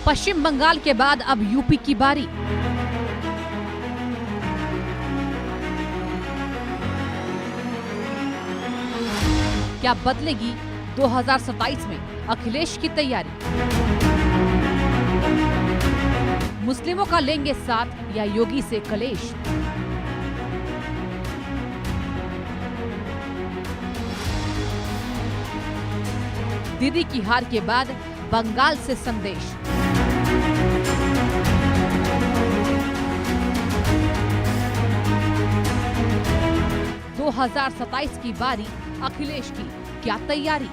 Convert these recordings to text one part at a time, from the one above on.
पश्चिम बंगाल के बाद अब यूपी की बारी। क्या बदलेगी 2027 में अखिलेश की तैयारी? मुस्लिमों का लेंगे साथ या योगी से कलेश? दीदी की हार के बाद बंगाल से संदेश। दो 2027 की बारी, अखिलेश की क्या तैयारी?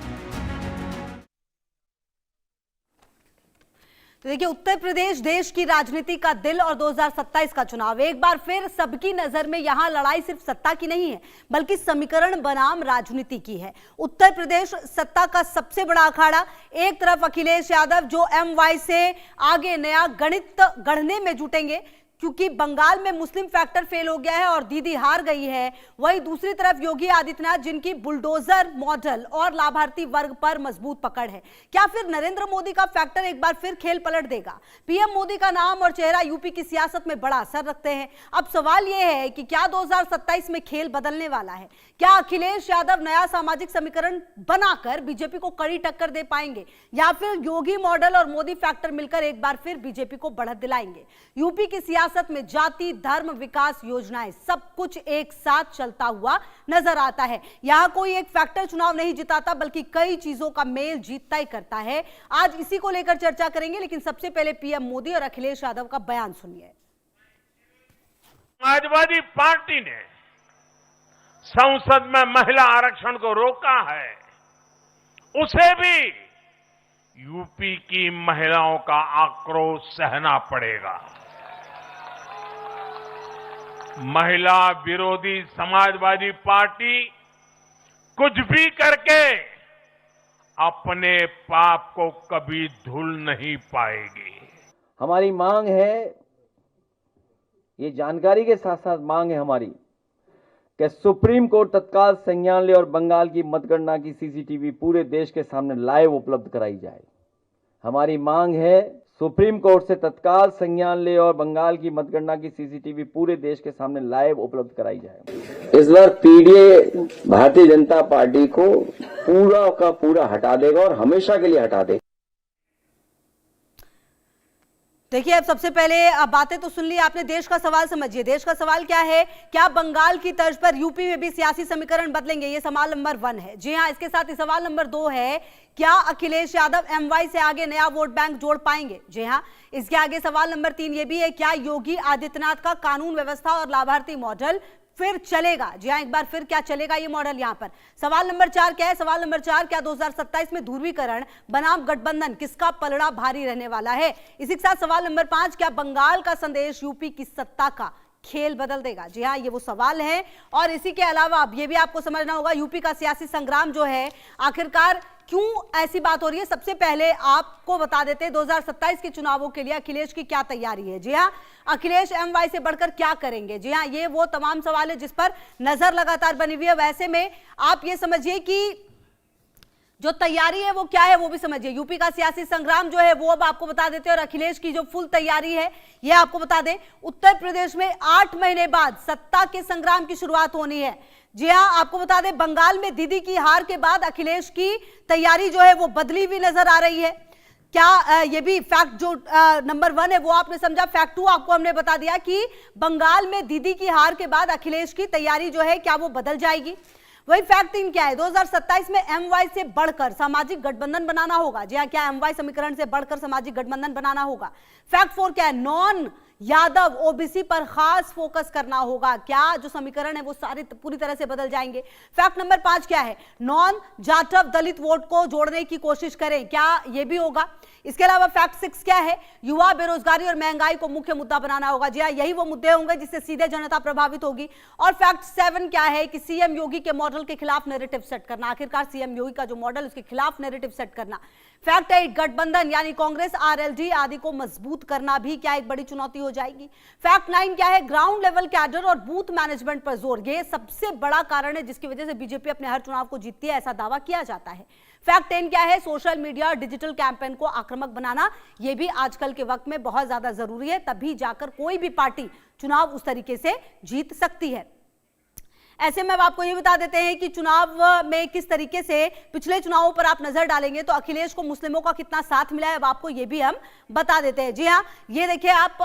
तो देखिए, उत्तर प्रदेश देश की राजनीति का दिल और 2027 का चुनाव एक बार फिर सबकी नजर में। यहां लड़ाई सिर्फ सत्ता की नहीं है बल्कि समीकरण बनाम राजनीति की है। उत्तर प्रदेश सत्ता का सबसे बड़ा अखाड़ा। एक तरफ अखिलेश यादव जो एमवाई से आगे नया गणित गढ़ने में जुटेंगे क्योंकि बंगाल में मुस्लिम फैक्टर फेल हो गया है और दीदी हार गई है। वहीं दूसरी तरफ योगी आदित्यनाथ जिनकी बुलडोजर मॉडल और लाभार्थी वर्ग पर मजबूत पकड़ है। क्या फिर नरेंद्र मोदी का फैक्टर एक बार फिर खेल पलट देगा? पीएम मोदी का नाम और चेहरा यूपी की सियासत में बड़ा असर रखते हैं। अब सवाल यह है कि क्या 2027 में खेल बदलने वाला है? क्या अखिलेश यादव नया सामाजिक समीकरण बनाकर बीजेपी को कड़ी टक्कर दे पाएंगे या फिर योगी मॉडल और मोदी फैक्टर मिलकर एक बार फिर बीजेपी को बढ़त दिलाएंगे? यूपी की सियासत में जाति, धर्म, विकास योजनाएं सब कुछ एक साथ चलता हुआ नजर आता है। यहां कोई एक फैक्टर चुनाव नहीं जिताता बल्कि कई चीजों का मेल जीतता ही करता है। आज इसी को लेकर चर्चा करेंगे, लेकिन सबसे पहले पीएम मोदी और अखिलेश यादव का बयान सुनिए। समाजवादी पार्टी ने संसद में महिला आरक्षण को रोका है, उसे भी यूपी की महिलाओं का आक्रोश सहना पड़ेगा। महिला विरोधी समाजवादी पार्टी कुछ भी करके अपने पाप को कभी धुल नहीं पाएगी। हमारी मांग है, ये जानकारी के साथ साथ मांग है हमारी कि सुप्रीम कोर्ट तत्काल संज्ञान ले और बंगाल की मतगणना की सीसीटीवी पूरे देश के सामने लाइव उपलब्ध कराई जाए। हमारी मांग है सुप्रीम कोर्ट से तत्काल संज्ञान ले और बंगाल की मतगणना की सीसीटीवी पूरे देश के सामने लाइव उपलब्ध कराई जाए। इस बार पीडीए भारतीय जनता पार्टी को पूरा का पूरा हटा देगा और हमेशा के लिए हटा देगा। देखिए, अब सबसे पहले बातें तो सुन ली आपने, देश का सवाल समझिए। देश का सवाल क्या है? क्या बंगाल की तर्ज पर यूपी में भी सियासी समीकरण बदलेंगे? ये सवाल नंबर 1 है। जी हां, इसके साथ ही सवाल नंबर 2 है, क्या अखिलेश यादव एमवाई से आगे नया वोट बैंक जोड़ पाएंगे? जी हां। इसके आगे सवाल नंबर 3 ये भी है, क्या योगी आदित्यनाथ का कानून व्यवस्था और लाभार्थी मॉडल फिर चलेगा? जी हां, एक बार फिर क्या चलेगा ये मॉडल? यहां पर सवाल नंबर 4 क्या है? सवाल नंबर 4, क्या 2027 में ध्रुवीकरण बनाम गठबंधन किसका पलड़ा भारी रहने वाला है? इसी के साथ सवाल नंबर 5, क्या बंगाल का संदेश यूपी की सत्ता का खेल बदल देगा? जी हाँ, ये वो सवाल है। और इसी के अलावा अब ये भी आपको समझना होगा, यूपी का सियासी संग्राम जो है आखिरकार क्यों ऐसी बात हो रही है। सबसे पहले आपको बता देते हैं 2027 के चुनावों के लिए अखिलेश की क्या तैयारी है। जी हाँ, अखिलेश एमवाई से बढ़कर क्या करेंगे? जी हाँ, ये वो तमाम सवाल है जिस पर नजर लगातार बनी हुई है। वैसे में आप ये समझिए कि जो तैयारी है वो क्या है वो भी समझिए। यूपी का सियासी संग्राम जो है वो अब आपको बता देते हैं और अखिलेश की जो फुल तैयारी है ये आपको बता दें। उत्तर प्रदेश में 8 महीने बाद सत्ता के संग्राम की शुरुआत होनी है। जी हां, आपको बता दें बंगाल में दीदी की हार के बाद अखिलेश की तैयारी जो है वो बदली हुई नजर आ रही है। क्या ये भी फैक्ट जो नंबर 1 है वो आपने समझा? फैक्ट 2 आपको हमने बता दिया कि बंगाल में दीदी की हार के बाद अखिलेश की तैयारी जो है क्या वो बदल जाएगी। वही फैक्ट 3 क्या है? 2027 में एमवाई से बढ़कर सामाजिक गठबंधन बनाना होगा। जी हाँ, क्या एमवाई समीकरण से बढ़कर सामाजिक गठबंधन बनाना होगा? फैक्ट 4 क्या है? नॉन यादव ओबीसी पर खास फोकस करना होगा। क्या जो समीकरण है वो सारे पूरी तरह से बदल जाएंगे। फैक्ट नंबर 5 क्या है? नॉन जाटव दलित वोट को जोड़ने की कोशिश करें, क्या ये भी होगा? इसके अलावा फैक्ट 6 क्या है? युवा, बेरोजगारी और महंगाई को मुख्य मुद्दा बनाना होगा। जी हाँ, यही वो मुद्दे होंगे जिससे सीधे जनता प्रभावित होगी। और फैक्ट 7 क्या है कि सीएम योगी के मॉडल के खिलाफ नैरेटिव सेट करना। आखिरकार सीएम योगी का जो मॉडल उसके खिलाफ नैरेटिव सेट करना। फैक्ट 8 गठबंधन यानी कांग्रेस, आरएलडी आदि को मजबूत करना भी क्या एक बड़ी चुनौती हो जाएगी। फैक्ट 9 क्या है? ग्राउंड लेवल कैडर और बूथ मैनेजमेंट पर जोर। ये सबसे बड़ा कारण है जिसकी वजह से बीजेपी अपने हर चुनाव को जीतती है, ऐसा दावा किया जाता है। फैक्ट 10 क्या है? सोशल मीडिया और डिजिटल कैंपेन को आक्रामक बनाना, यह भी आजकल के वक्त में बहुत ज्यादा जरूरी है, तभी जाकर कोई भी पार्टी चुनाव उस तरीके से जीत सकती है। ऐसे में अब आपको ये बता देते हैं कि चुनाव में किस तरीके से पिछले चुनावों पर आप नजर डालेंगे तो अखिलेश को मुस्लिमों का कितना साथ मिला है, अब आपको ये भी हम बता देते हैं। जी हाँ, ये देखिए आप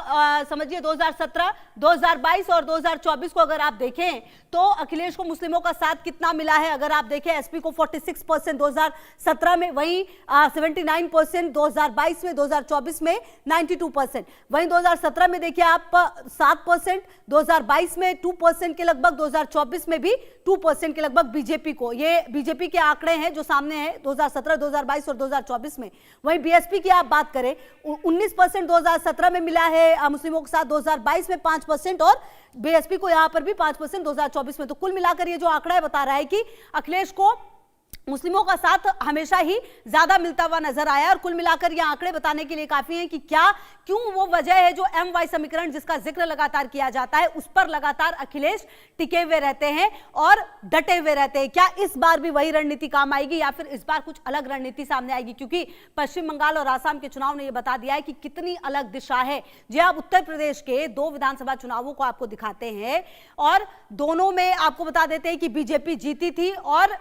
समझिए 2017, 2022 और 2024 को अगर आप देखें तो अखिलेश को मुस्लिमों का साथ कितना मिला है। अगर आप देखें एसपी को 46% 2017 में, वहीं 79% 2022 में, 2024 में 92%, वहीं 2017 में देखिए आप 7%, 2022 में 2% के लगभग, 2024 में भी 2% के लगभग बीजेपी को। ये बीजेपी के आंकड़े हैं जो सामने हैं 2017, 2022 और 2024 में। वहीं बीएसपी की आप बात करें 19% 2017 में मिला है मुस्लिमों के साथ, 2022 में 5% और बीएसपी को यहां पर भी 5% 2024 में। तो कुल मिलाकर ये जो आंकड़ा है बता रहा है कि अखिलेश को मुस्लिमों का साथ हमेशा ही ज्यादा मिलता हुआ नजर आया। और कुल मिलाकर ये आंकड़े बताने के लिए काफी हैं कि क्यों वो वजह है जो MY समीकरण जिसका जिक्र लगातार किया जाता है उस पर लगातार अखिलेश टिके हुए रहते हैं और डटे हुए रहते हैं। क्या इस बार भी वही रणनीति काम आएगी या फिर इस बार कुछ अलग रणनीति सामने आएगी? क्योंकि पश्चिम बंगाल और आसाम के चुनाव ने यह बता दिया है कि कितनी अलग दिशा है। जी, आप उत्तर प्रदेश के 2 विधानसभा चुनावों को आपको दिखाते हैं और दोनों में आपको बता देते हैं कि बीजेपी जीती थी और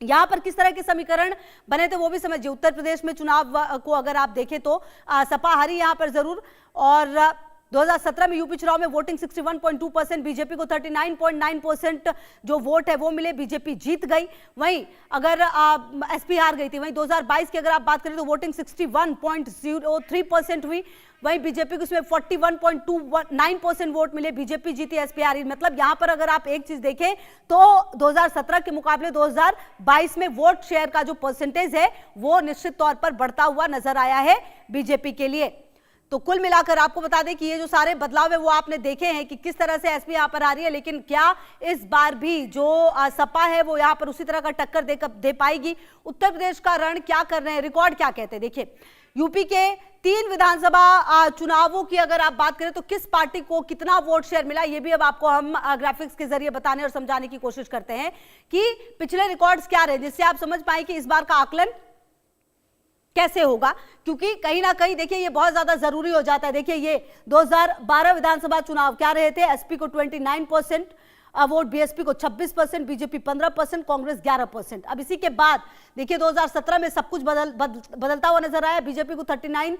यहां पर किस तरह के समीकरण बने थे वो भी समझिए। उत्तर प्रदेश में चुनाव को अगर आप देखें तो सपा हारी यहां पर जरूर, और 2017 में यूपी चुनाव में वोटिंग 61.2%, बीजेपी को 39.9% जो वोट है वो मिले, बीजेपी जीत गई। वहीं अगर एसपी हार गई थी। वहीं 2022 की अगर आप बात करें तो वोटिंग 61.03% हुई, वहीं बीजेपी को उसमें 41.29% वोट मिले, बीजेपी जीती, एसपी हारी। मतलब यहां पर अगर आप एक चीज देखें तो 2017 के मुकाबले 2022 में वोट शेयर का जो परसेंटेज है वो निश्चित तौर पर बढ़ता हुआ नजर आया है बीजेपी के लिए। तो कुल मिलाकर आपको बता दें कि ये जो सारे बदलाव है वो आपने देखे हैं कि किस तरह से एसपी यहां पर आ रही है, लेकिन क्या इस बार भी जो सपा है वो यहां पर उसी तरह का टक्कर दे पाएगी? उत्तर प्रदेश का रण क्या कर रहे हैं, रिकॉर्ड क्या कहते हैं? देखिए, यूपी के 3 विधानसभा चुनावों की अगर आप बात करें तो किस पार्टी को कितना वोट शेयर मिला, ये भी अब आपको हम ग्राफिक्स के जरिए बताने और समझाने की कोशिश करते हैं कि पिछले रिकॉर्ड्स क्या रहे, जिससे आप समझ पाए कि इस बार का आकलन कैसे होगा। क्योंकि कहीं ना कहीं देखिए ये बहुत ज्यादा जरूरी हो जाता है। देखिए ये 2012 विधानसभा चुनाव क्या रहे थे, एसपी को 29% वोट, बीएसपी को 26%, बीजेपी 15%, कांग्रेस 11%। अब इसी के बाद देखिए 2017 में सब कुछ बदलता हुआ नजर आया। बीजेपी को 39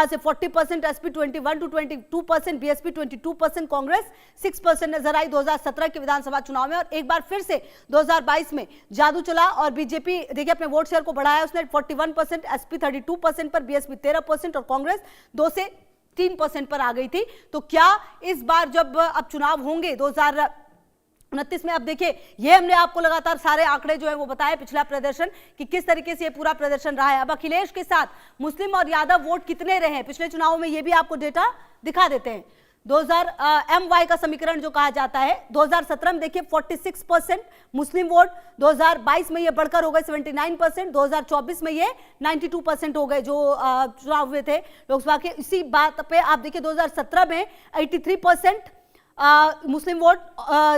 से 40%, एसपी 21 to 22%, बीएसपी 22%, कांग्रेस 6% नजर आई 2017 के विधानसभा चुनाव में। और एक बार फिर से 2022 में जादू चला और बीजेपी देखिए अपने वोट शेयर को बढ़ाया, उसने 41%, एसपी 32% पर, बीएसपी 13% और कांग्रेस 2 से 3% पर आ गई थी। तो क्या इस बार जब अब चुनाव होंगे 2029 में, अब देखिए ये हमने आपको लगातार सारे आंकड़े जो है वो बताए पिछला प्रदर्शन कि किस तरीके से ये पूरा प्रदर्शन रहा है। अब अखिलेश के साथ मुस्लिम और यादव वोट कितने रहे हैं पिछले चुनावों में, ये भी आपको डेटा दिखा देते हैं। 2000 MY का समीकरण जो कहा जाता है, 2017 में देखिए 46% मुस्लिम वोट, 2022 में ये बढ़कर हो गए 79%, 2024 में ये 92% हो गए जो चुनाव हुए थे लोकसभा के। इसी बात पे आप देखिए 2017 में 83% मुस्लिम वोट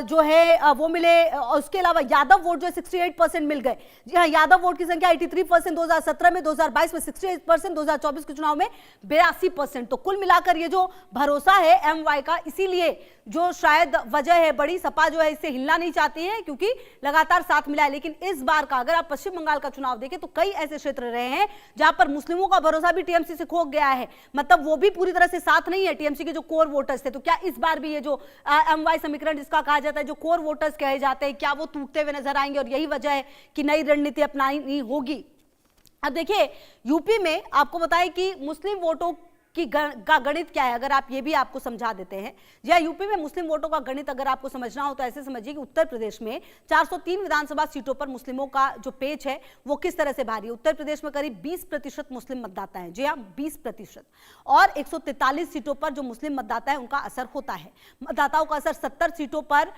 जो है वो मिले, उसके अलावा यादव वोट जो है 68% मिल गए। जी हाँ, यादव वोट की संख्या 83% 2017 में, 2022 में 68%, 2024 के चुनाव में 82%। तो कुल मिलाकर ये जो भरोसा है MY का, इसीलिए जो शायद वजह है बड़ी, सपा जो है इससे हिलना नहीं चाहती है क्योंकि लगातार साथ मिला है। लेकिन इस बार का अगर आप पश्चिम बंगाल का चुनाव देखें तो कई ऐसे क्षेत्र रहे हैं जहां पर मुस्लिमों का भरोसा भी टीएमसी से खो गया है, मतलब वो भी पूरी तरह से साथ नहीं है टीएमसी के जो कोर वोटर्स थे। तो क्या इस बार भी ये जो MY समीकरण जिसका कहा जाता है, जो कोर वोटर्स कहे जाते हैं, क्या वो टूटते हुए नजर आएंगे? और यही वजह है कि नई रणनीति अपनानी होगी। अब देखिए यूपी में आपको बताएं कि मुस्लिम वोटों का गणित क्या है, अगर आप ये भी आपको समझा देते हैं। या यूपी में मुस्लिम वोटों का गणित अगर आपको समझना हो तो ऐसे समझिए कि उत्तर प्रदेश में 403 विधानसभा सीटों पर मुस्लिमों का जो पेच है वो किस तरह से भारी है। उत्तर प्रदेश में करीब 20% मुस्लिम मतदाता है, जी हाँ 20%, और 143 सीटों पर जो मुस्लिम मतदाता है उनका असर होता है। मतदाताओं का असर 70 सीटों पर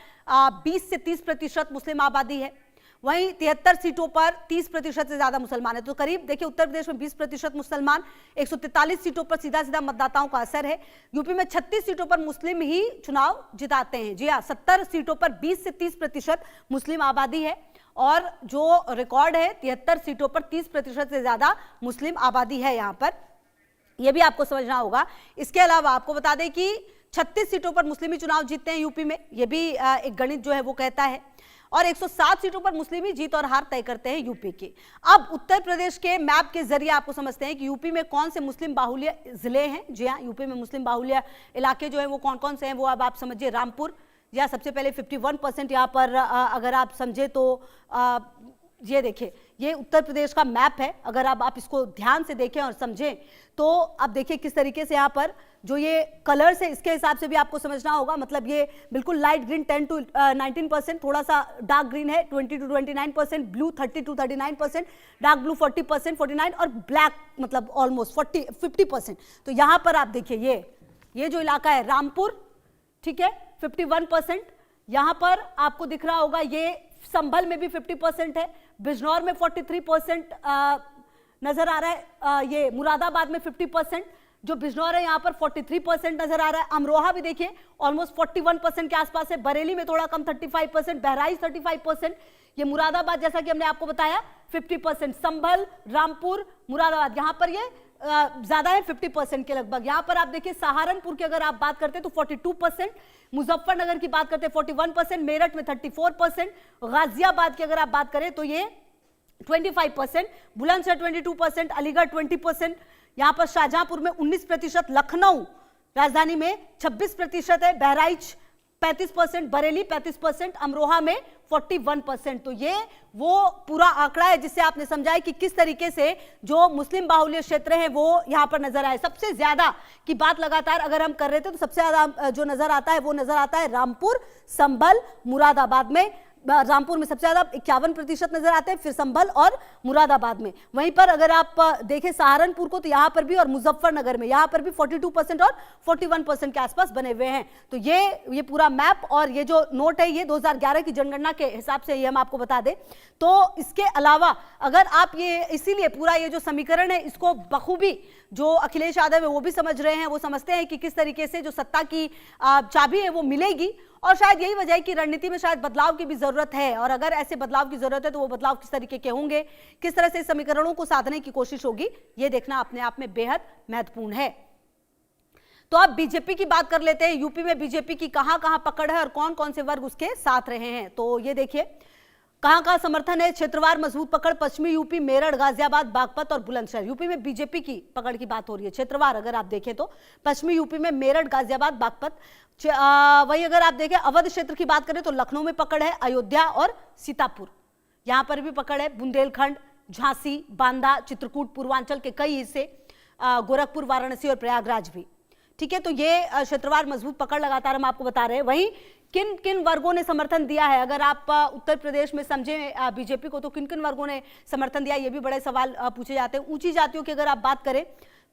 20 से 30% मुस्लिम आबादी है, वहीं 73 सीटों पर 30% से ज्यादा मुसलमान है। तो करीब देखिए उत्तर प्रदेश में 20% मुसलमान, 143 सीटों पर सीधा सीधा मतदाताओं का असर है। यूपी में 36 सीटों पर मुस्लिम ही चुनाव जिताते हैं, जी हाँ 70 सीटों पर 20 से 30% मुस्लिम आबादी है। और जो रिकॉर्ड है 73 सीटों पर 30% से ज्यादा मुस्लिम आबादी है यहाँ पर, यह भी आपको समझना होगा। इसके अलावा आपको बता दें कि 36 सीटों पर मुस्लिम ही चुनाव जीतते हैं यूपी में, यह भी एक गणित जो है वो कहता है, और 107 सीटों पर मुस्लिम ही जीत और हार तय करते हैं यूपी की। अब उत्तर प्रदेश के मैप के जरिए आपको समझते हैं कि यूपी में कौन से मुस्लिम बाहुल्य जिले हैं। जी हाँ, यूपी में मुस्लिम बाहुल्य इलाके जो है वो कौन कौन से हैं वो अब आप समझिए। रामपुर, या सबसे पहले 51% यहाँ पर अगर आप समझे तो ये देखिए, ये उत्तर प्रदेश का मैप है। अगर आप इसको ध्यान से देखें और समझें तो अब देखिए किस तरीके से यहाँ पर जो ये कलर्स है इसके हिसाब से भी आपको समझना होगा। मतलब ये बिल्कुल लाइट ग्रीन 10 to 19%, थोड़ा सा डार्क ग्रीन है 20 to 29%, blue 30 to 39%, dark blue 40%, 49, और ब्लैक मतलब ऑलमोस्ट 50%। तो यहाँ पर आप देखिए ये जो इलाका है रामपुर, ठीक है, 51%। यहाँ पर आपको दिख रहा होगा ये संभल में भी 50% है, बिजनौर में 43% नजर आ रहा है, ये मुरादाबाद में 50%, जो बिजनौर है यहाँ पर 43% नजर आ रहा है। अमरोहा भी देखिए ऑलमोस्ट 41% के आसपास है, बरेली में थोड़ा कम 35%, बहराइच 35%, ये मुरादाबाद जैसा कि हमने आपको बताया 50%, संभल, रामपुर, मुरादाबाद यहाँ पर ये ज्यादा है 50% के लगभग। यहाँ पर आप देखिए सहारनपुर की अगर आप बात करते हैं तो 42%, मुजफ्फरनगर की बात करते हैं 41%, मेरठ में 34%, गाजियाबाद की अगर आप बात करें तो ये 25%, बुलंदशहर 22%, अलीगढ़ 20%, यहाँ पर शाहजहांपुर में 19%, लखनऊ राजधानी में 26% है, बहराइच 35%, बरेली 35%, अमरोहा में 41%। तो ये वो पूरा आंकड़ा है जिससे आपने समझा है कि किस तरीके से जो मुस्लिम बाहुल्य क्षेत्र है वो यहाँ पर नजर आए। सबसे ज्यादा की बात लगातार अगर हम कर रहे थे तो सबसे ज्यादा जो नजर आता है वो नजर आता है रामपुर, संभल, मुरादाबाद में। रामपुर में सबसे ज्यादा 51% नजर आते हैं, फिर संभल और मुरादाबाद में। वहीं पर अगर आप देखें सहारनपुर को तो यहाँ पर भी, और मुजफ्फरनगर में यहाँ पर भी 42% और 41% के आसपास बने हुए हैं। तो ये पूरा मैप और ये जो नोट है ये 2011 की जनगणना के हिसाब से ये हम आपको बता दें। तो इसके अलावा अगर आप ये इसीलिए पूरा ये जो समीकरण है इसको बखूबी जो अखिलेश यादव है वो भी समझ रहे हैं, वो समझते हैं कि किस तरीके से जो सत्ता की चाबी है वो मिलेगी, और शायद यही वजह है कि रणनीति में शायद बदलाव की भी जरूरत है। और अगर ऐसे बदलाव की जरूरत है तो वो बदलाव किस तरीके के होंगे, किस तरह से समीकरणों को साधने की कोशिश होगी, ये देखना अपने आप में बेहद महत्वपूर्ण है। तो अब बीजेपी की बात कर लेते हैं। यूपी में बीजेपी की कहां पकड़ है और कौन कौन से वर्ग उसके साथ रहे हैं। तो ये देखिए कहां समर्थन है। क्षेत्रवार मजबूत पकड़, पश्चिमी यूपी, मेरठ, गाजियाबाद, बागपत और बुलंदशहर। यूपी में बीजेपी की पकड़ की बात हो रही है। क्षेत्रवार अगर आप देखें तो पश्चिमी यूपी में मेरठ, गाजियाबाद, बागपत। वही अगर आप देखें अवध क्षेत्र की बात करें तो लखनऊ में पकड़ है, अयोध्या और सीतापुर यहां पर भी पकड़ है, बुंदेलखंड, झांसी, बांदा, चित्रकूट, पूर्वांचल के कई हिस्से, गोरखपुर, वाराणसी और प्रयागराज भी। ठीक है, तो ये क्षेत्रवार मजबूत पकड़ लगातार हम आपको बता रहे हैं। वहीं किन किन वर्गों ने समर्थन दिया है, अगर आप उत्तर प्रदेश में समझें बीजेपी को तो किन किन वर्गों ने समर्थन दिया, ये भी बड़े सवाल पूछे जाते हैं। ऊंची जातियों की अगर आप बात करें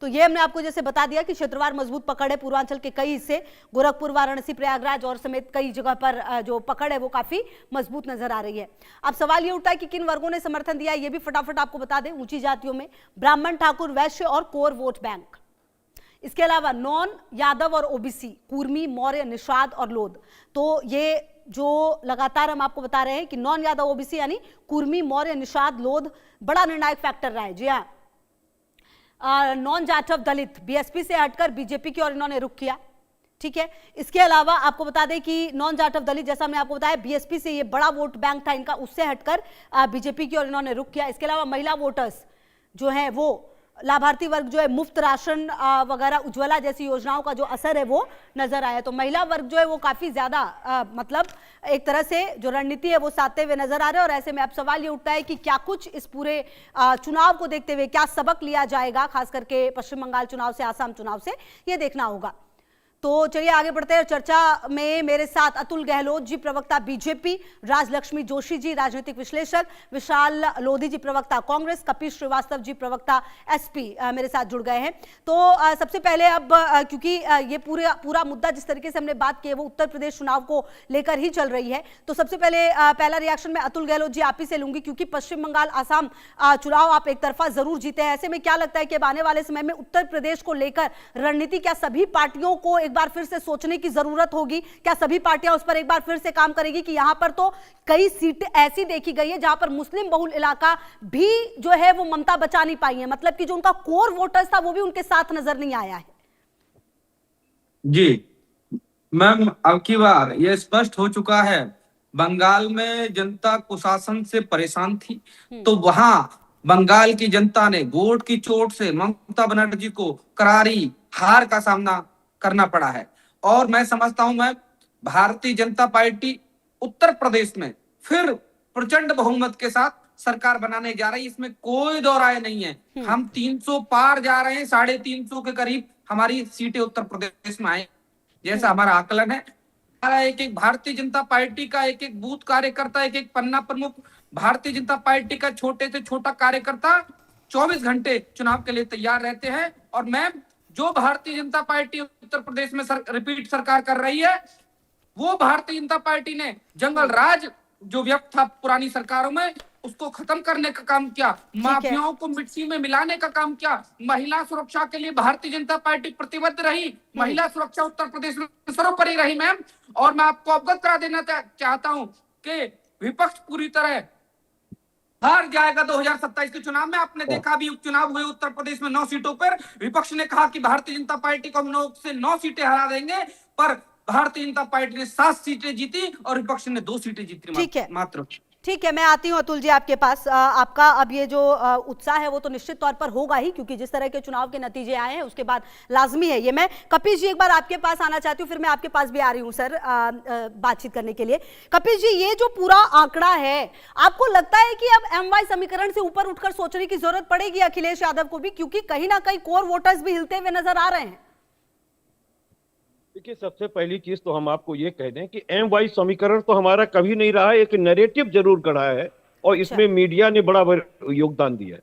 तो ये हमने आपको जैसे बता दिया कि क्षेत्रवार मजबूत पकड़ है, पूर्वांचल के कई हिस्से, गोरखपुर, वाराणसी, प्रयागराज और समेत कई जगह पर जो पकड़ है वो काफी मजबूत नजर आ रही है। अब सवाल ये उठता है कि किन वर्गों ने समर्थन दिया, ये भी फटाफट आपको बता दें। ऊंची जातियों में ब्राह्मण, ठाकुर, वैश्य और कोर वोट बैंक। इसके अलावा नॉन यादव और ओबीसी, कुर्मी, मौर्य, निषाद और लोध। तो ये जो लगातार हम आपको बता रहे हैं कि नॉन यादव ओबीसी यानी कुर्मी, मौर्य, निषाद, लोध बड़ा निर्णायक फैक्टर रहा है। जी हाँ, नॉन जाटव दलित बीएसपी से हटकर बीजेपी की ओर इन्होंने रुख किया। ठीक है, इसके अलावा आपको बता दें कि नॉन जाटव दलित जैसा हमने आपको बताया बीएसपी से ये बड़ा वोट बैंक था इनका, उससे हटकर बीजेपी की ओर इन्होंने रुख किया। इसके अलावा महिला वोटर्स जो है वो लाभार्थी वर्ग जो है मुफ्त राशन वगैरह, उज्ज्वला जैसी योजनाओं का जो असर है वो नजर आया। तो महिला वर्ग जो है वो काफी ज्यादा मतलब एक तरह से जो रणनीति है वो साधते हुए नजर आ रहे हैं। और ऐसे में अब सवाल ये उठता है कि क्या कुछ इस पूरे चुनाव को देखते हुए क्या सबक लिया जाएगा, खास करके पश्चिम बंगाल चुनाव से, आसाम चुनाव से, ये देखना होगा। तो चलिए आगे बढ़ते हैं। चर्चा में मेरे साथ अतुल गहलोत जी, प्रवक्ता बीजेपी, राजलक्ष्मी जोशी जी, राजनीतिक विश्लेषक, विशाल लोधी जी, प्रवक्ता कांग्रेस, कपिश श्रीवास्तव जी, प्रवक्ता एसपी मेरे साथ जुड़ गए हैं। तो सबसे पहले अब क्योंकि ये पूरा मुद्दा जिस तरीके से हमने बात की है वो उत्तर प्रदेश चुनाव को लेकर ही चल रही है, तो सबसे पहले पहला रिएक्शन मैं अतुल गहलोत जी आप ही से लूंगी, क्योंकि पश्चिम बंगाल, आसाम चुनाव आप एक तरफा जरूर जीते हैं। ऐसे में क्या लगता है कि आने वाले समय में उत्तर प्रदेश को लेकर रणनीति क्या सभी पार्टियों को एक बार फिर से सोचने की जरूरत होगी? क्या सभी पार्टियां उस पर एक बार फिर से काम करेगी कि यहां पर तो कई सीटें ऐसी देखी गई है जहां पर मुस्लिम बहुल इलाका भी जो है वो ममता बचा नहीं पाई है, मतलब कि जो उनका कोर वोटर्स था वो भी उनके साथ नजर नहीं आया है? जी मैम, अब की बार यह स्पष्ट हो चुका है, बंगाल में जनता कुशासन से परेशान थी, तो वहां बंगाल की जनता ने वोट की चोट से ममता बनर्जी को करारी हार का सामना करना पड़ा है। और मैं समझता हूं, मैं भारतीय जनता पार्टी उत्तर प्रदेश में फिर प्रचंड बहुमत के साथ सरकार बनाने जा रही है, इसमें कोई दो राय नहीं है। हम 300 पार जा रहे हैं, 350 के करीब हमारी सीटें उत्तर प्रदेश में आए जैसा हमारा आकलन है। एक एक भारतीय जनता पार्टी का एक एक बूथ कार्यकर्ता, एक एक पन्ना प्रमुख, भारतीय जनता पार्टी का छोटे से छोटा कार्यकर्ता 24 घंटे चुनाव के लिए तैयार रहते हैं। और मैम, जो भारतीय जनता पार्टी उत्तर प्रदेश में रिपीट सरकार कर रही है, वो भारतीय जनता पार्टी ने जंगल राज जो व्यक्त था पुरानी सरकारों में, उसको खत्म करने का काम किया, माफियाओं को मिट्टी में मिलाने का काम किया। महिला सुरक्षा के लिए भारतीय जनता पार्टी प्रतिबद्ध रही, महिला सुरक्षा उत्तर प्रदेश में सर्वोपरि रही मैम। और मैं आपको अवगत करा देना चाहता हूं कि विपक्ष पूरी तरह हार जाएगा 2027 के चुनाव में। आपने देखा भी उपचुनाव हुए उत्तर प्रदेश में 9 सीटों पर, विपक्ष ने कहा कि भारतीय जनता पार्टी को हम 9 से 9 सीटें हरा देंगे, पर भारतीय जनता पार्टी ने 7 सीटें जीती और विपक्ष ने 2 सीटें जीती मात्र। ठीक है, मैं आती हूं अतुल जी आपके पास। आपका अब ये जो उत्साह है वो तो निश्चित तौर पर होगा ही, क्योंकि जिस तरह के चुनाव के नतीजे आए हैं उसके बाद लाजमी है ये। मैं कपिल जी एक बार आपके पास आना चाहती हूं, फिर मैं आपके पास भी आ रही हूं सर बातचीत करने के लिए। कपिल जी, ये जो पूरा आंकड़ा है, आपको लगता है कि अब MY समीकरण से ऊपर उठकर सोचने की जरूरत पड़ेगी अखिलेश यादव को भी, क्योंकि कहीं ना कहीं कोर वोटर्स भी हिलते हुए नजर आ रहे हैं? देखिए, सबसे पहली चीज तो हम आपको ये कह दें कि MY समीकरण तो हमारा कभी नहीं रहा है, एक नैरेटिव जरूर गढ़ा है और इसमें मीडिया ने बड़ा योगदान दिया है।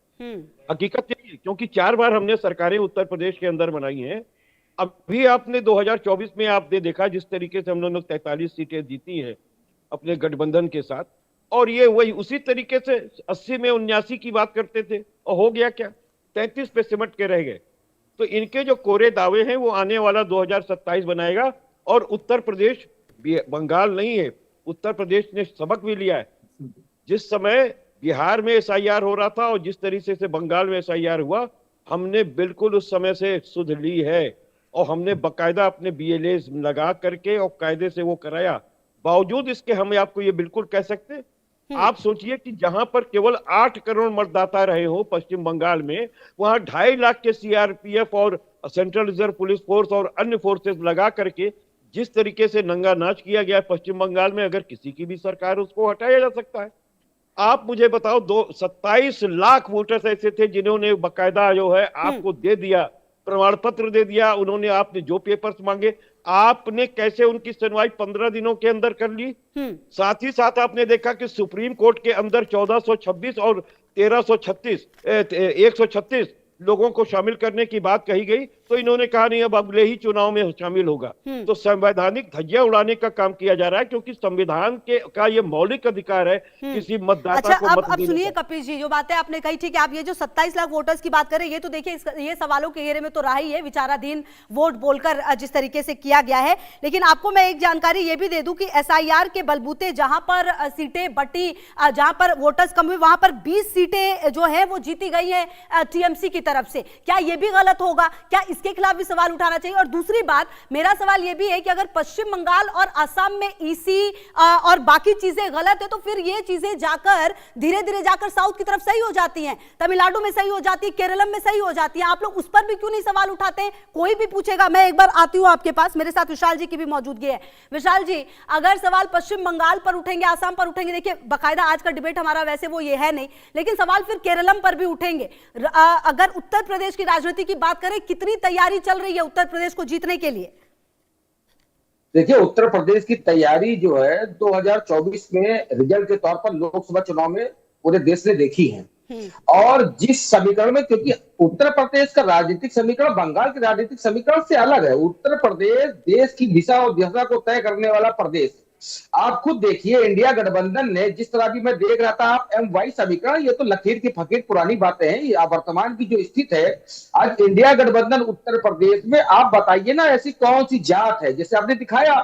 हकीकत यही है, क्योंकि 4 बार हमने सरकारें उत्तर प्रदेश के अंदर बनाई हैं। अभी आपने 2024 में आपने देखा जिस तरीके से हम लोगों ने 43 सीटें जीती हैं अपने गठबंधन के साथ, और ये वही उसी तरीके से 80 में 79 की बात करते थे और हो गया क्या, 33 पे सिमट के रह गए। तो इनके जो कोरे दावे हैं वो आने वाला 2027 बनाएगा। और उत्तर प्रदेश बंगाल नहीं है, उत्तर प्रदेश ने सबक भी लिया है। जिस समय बिहार में SIR हो रहा था और जिस तरीके से बंगाल में SIR हुआ, हमने बिल्कुल उस समय से सुध ली है और हमने बाकायदा अपने BLAs लगा करके और कायदे से वो कराया। बावजूद इसके हम आपको ये बिल्कुल कह सकते, आप सोचिए कि जहां पर केवल 8 करोड़ मतदाता रहे हो पश्चिम बंगाल में, वहां 2.5 लाख के CRPF और सेंट्रल रिजर्व पुलिस फोर्स और अन्य फोर्सेस लगा करके जिस तरीके से नंगा नाच किया गया पश्चिम बंगाल में, अगर किसी की भी सरकार उसको हटाया जा सकता है। आप मुझे बताओ, 27 लाख वोटर्स ऐसे थे जिन्होंने बाकायदा जो है आपको दे दिया, प्रमाण पत्र दे दिया, उन्होंने आपने जो पेपर्स मांगे आपने कैसे उनकी सुनवाई 15 दिनों के अंदर कर ली। साथ ही साथ आपने देखा कि सुप्रीम कोर्ट के अंदर 1426 और 136 लोगों को शामिल करने की बात कही गई, तो इन्होंने कहा नहीं अब अगले ही चुनाव में शामिल होगा। तो संवैधानिक धज्जियां उड़ाने का काम किया जा रहा है, क्योंकि संविधान का ये मौलिक अधिकार है किसी मतदाता को मत अब सुनिए कपिल जी, जो बातें आपने कही, ठीक है, आप ये जो 27 लाख वोटर्स की बात करें, ये तो देखिए ये सवालों के घेरे में तो रहा ही है, विचाराधीन वोट बोलकर जिस तरीके से किया गया है। लेकिन आपको मैं एक जानकारी ये भी दे दूं कि SIR के बलबूते जहां पर सीटें बटी, जहां पर वोटर्स कम हुए, वहां पर 20 सीटें जो है वो जीती गई है TMC की तरफ से। क्या ये भी गलत होगा? क्या इसके खिलाफ भी सवाल उठाना चाहिए? और दूसरी बात, मेरा सवाल ये भी है कि अगर पश्चिम बंगाल और असम में EC और बाकी चीजें गलत है, तो फिर ये चीजें जाकर धीरे धीरे जाकर साउथ की तरफ सही हो जाती हैं, तमिलनाडु में सही हो जाती है, केरलम में सही हो जाती है, आप लोग उस पर भी क्यों नहीं सवाल उठाते? कोई भी पूछेगा। मैं एक बार आती हूं आपके पास, मेरे साथ विशाल जी की भी मौजूदगी है। विशाल जी, अगर सवाल पश्चिम बंगाल पर उठेंगे, आसाम पर उठेंगे, देखिए बाकायदा आज का डिबेट हमारा वैसे वो ये है नहीं, लेकिन सवाल फिर केरलम पर भी उठेंगे। अगर उत्तर प्रदेश की राजनीति की बात करें, कितनी तैयारी चल रही है उत्तर प्रदेश को जीतने के लिए? देखिए, उत्तर प्रदेश की तैयारी जो है 2024 में रिजल्ट के तौर पर लोकसभा चुनाव में पूरे देश ने देखी है। और जिस समीकरण में, क्योंकि उत्तर प्रदेश का राजनीतिक समीकरण बंगाल के राजनीतिक समीकरण से अलग है। उत्तर प्रदेश देश की दिशा और दशा को तय करने वाला प्रदेश, आप खुद देखिए, इंडिया गठबंधन ने जिस तरह भी मैं देख रहा था, आप MY समीकरण, ये तो लकीर की फकीर पुरानी बातें हैं। ये वर्तमान की जो स्थिति है, आज इंडिया गठबंधन उत्तर प्रदेश में, आप बताइए ना ऐसी कौन सी जात है, जैसे आपने दिखाया,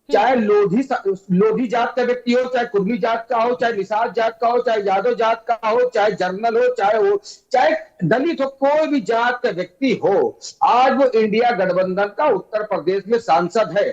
चाहे लोधी जात का व्यक्ति हो, चाहे कुर्मी जात का हो, चाहे निषाद जात का हो, चाहे यादव जात का हो, चाहे जर्नल हो, चाहे दलित हो, कोई भी जात का व्यक्ति हो, आज वो इंडिया गठबंधन का उत्तर प्रदेश में सांसद है।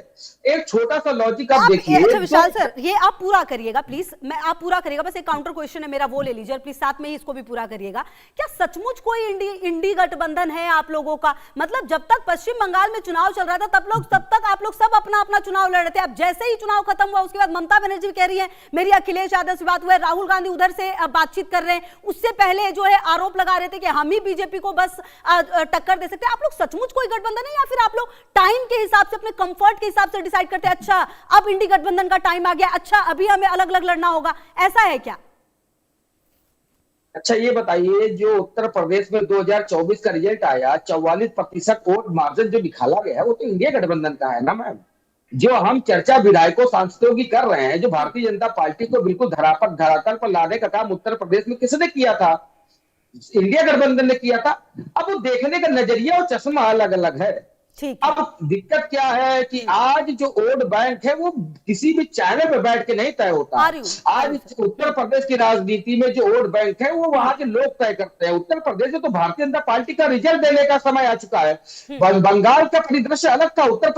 एक छोटा सा लॉजिक आप देखिए। अच्छा विशाल सर, ये आप पूरा करिएगा प्लीज, आप पूरा करिएगा, बस एक काउंटर क्वेश्चन है मेरा, वो ले लीजिए और प्लीज साथ में ही इसको भी पूरा करिएगा। क्या सचमुच कोई इंडी गठबंधन है आप लोगों का? मतलब जब तक पश्चिम बंगाल में चुनाव चल रहा था तब तक आप लोग सब अपना अपना चुनाव लड़ रहे थे। अब जैसे ही चुनाव खत्म हुआ उसके बाद ममता बनर्जी कह रही है मेरी अखिलेश यादव से बात हुई, राहुल गांधी उधर से बातचीत कर रहे हैं, उससे पहले जो है आरोप लगा रहे थे कि हम ही बीजेपी को बस टक्कर दे सकते हैं। आप लोग सचमुच कोई गठबंधन है या फिर आप लोग टाइम के हिसाब से, अपने कंफर्ट के हिसाब से डिसाइड करते हैं, अच्छा अब इंडी गठबंधन का टाइम आ गया, अच्छा अभी हमें अलग अलग लड़ना होगा, ऐसा है क्या? अच्छा ये बताइए, जो उत्तर प्रदेश में 2024 का रिजल्ट आया, 44% वोट मार्जिन जो निकाला गया है, वो तो इंडिया गठबंधन का है ना मैम। जो हम चर्चा विधायकों सांसदों की कर रहे हैं, जो भारतीय जनता पार्टी को बिल्कुल धरातल पर लाने का काम उत्तर प्रदेश में किसने किया था? इंडिया गठबंधन ने किया था। अब वो देखने का नजरिया और चश्मा अलग अलग है। अब दिक्कत क्या है कि आज जो वोट बैंक है वो किसी भी चैनल पे बैठ के नहीं तय होता। आज उत्तर प्रदेश की राजनीति में जो वोट बैंक है वो वहां के लोग तय करते हैं। उत्तर प्रदेश में तो भारतीय जनता पार्टी का रिजल्ट देने का समय आ चुका है। बंगाल का परिदृश्य अलग था, उत्तर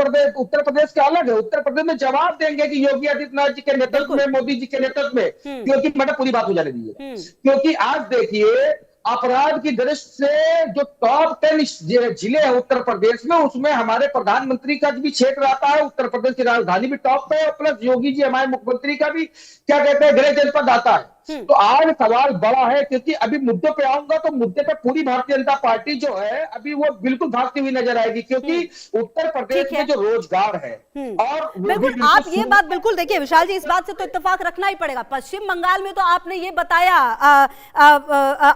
प्रदेश का अलग है। उत्तर प्रदेश में जवाब देंगे कि योगी आदित्यनाथ जी के नेतृत्व में, मोदी जी के नेतृत्व में, क्योंकि मैंने पूरी बात हो जाने दी है। क्योंकि आज देखिए, अपराध की दृष्टि से जो टॉप 10 जिले हैं उत्तर प्रदेश में, उसमें हमारे प्रधानमंत्री का भी क्षेत्र आता है, उत्तर प्रदेश की राजधानी भी टॉप पे है, प्लस योगी जी हमारे मुख्यमंत्री का भी क्या कहते हैं गृह जनपद आता है। तो आज सवाल बड़ा है, क्योंकि अभी मुद्दे पे आऊंगा तो मुद्दे पे पूरी भारतीय जनता पार्टी जो है अभी वो बिल्कुल भागती हुई नजर आएगी, क्योंकि उत्तर प्रदेश में जो रोजगार है और बिल्कुल आप ये बात बिल्कुल देखिए विशाल जी, इस बात से तो इत्तेफाक रखना ही पड़ेगा। पश्चिम बंगाल में तो आपने ये बताया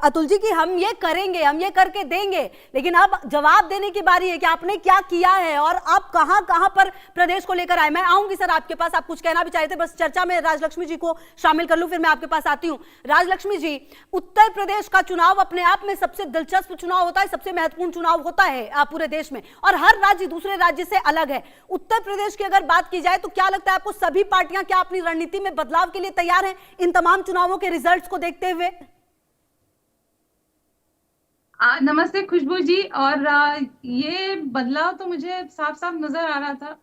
अतुल जी कि हम ये करेंगे, हम ये करके देंगे, लेकिन अब जवाब देने की बारी है कि आपने क्या किया है और आप कहां कहां पर प्रदेश को लेकर आए। मैं आऊंगी सर आपके पास, आप कुछ कहना भी चाहते थे, बस चर्चा में राजलक्ष्मी जी को शामिल कर लूं, फिर मैं आपके पास आती हूं। राजलक्ष्मी जी, उत्तर प्रदेश का चुनाव अपने आप में सबसे दिलचस्प चुनाव होता है, सबसे महत्वपूर्ण चुनाव होता है पूरे देश में, और हर राज्य दूसरे राज्य से अलग है। उत्तर प्रदेश की अगर बात की जाए तो क्या लगता है आपको, सभी पार्टियां क्या अपनी रणनीति में बदलाव के लिए तैयार हैं इन तमाम चुनावों के रिजल्ट्स को देखते हुए? नमस्ते खुशबू जी, और ये बदलाव तो मुझे साफ साफ नजर आ रहा था।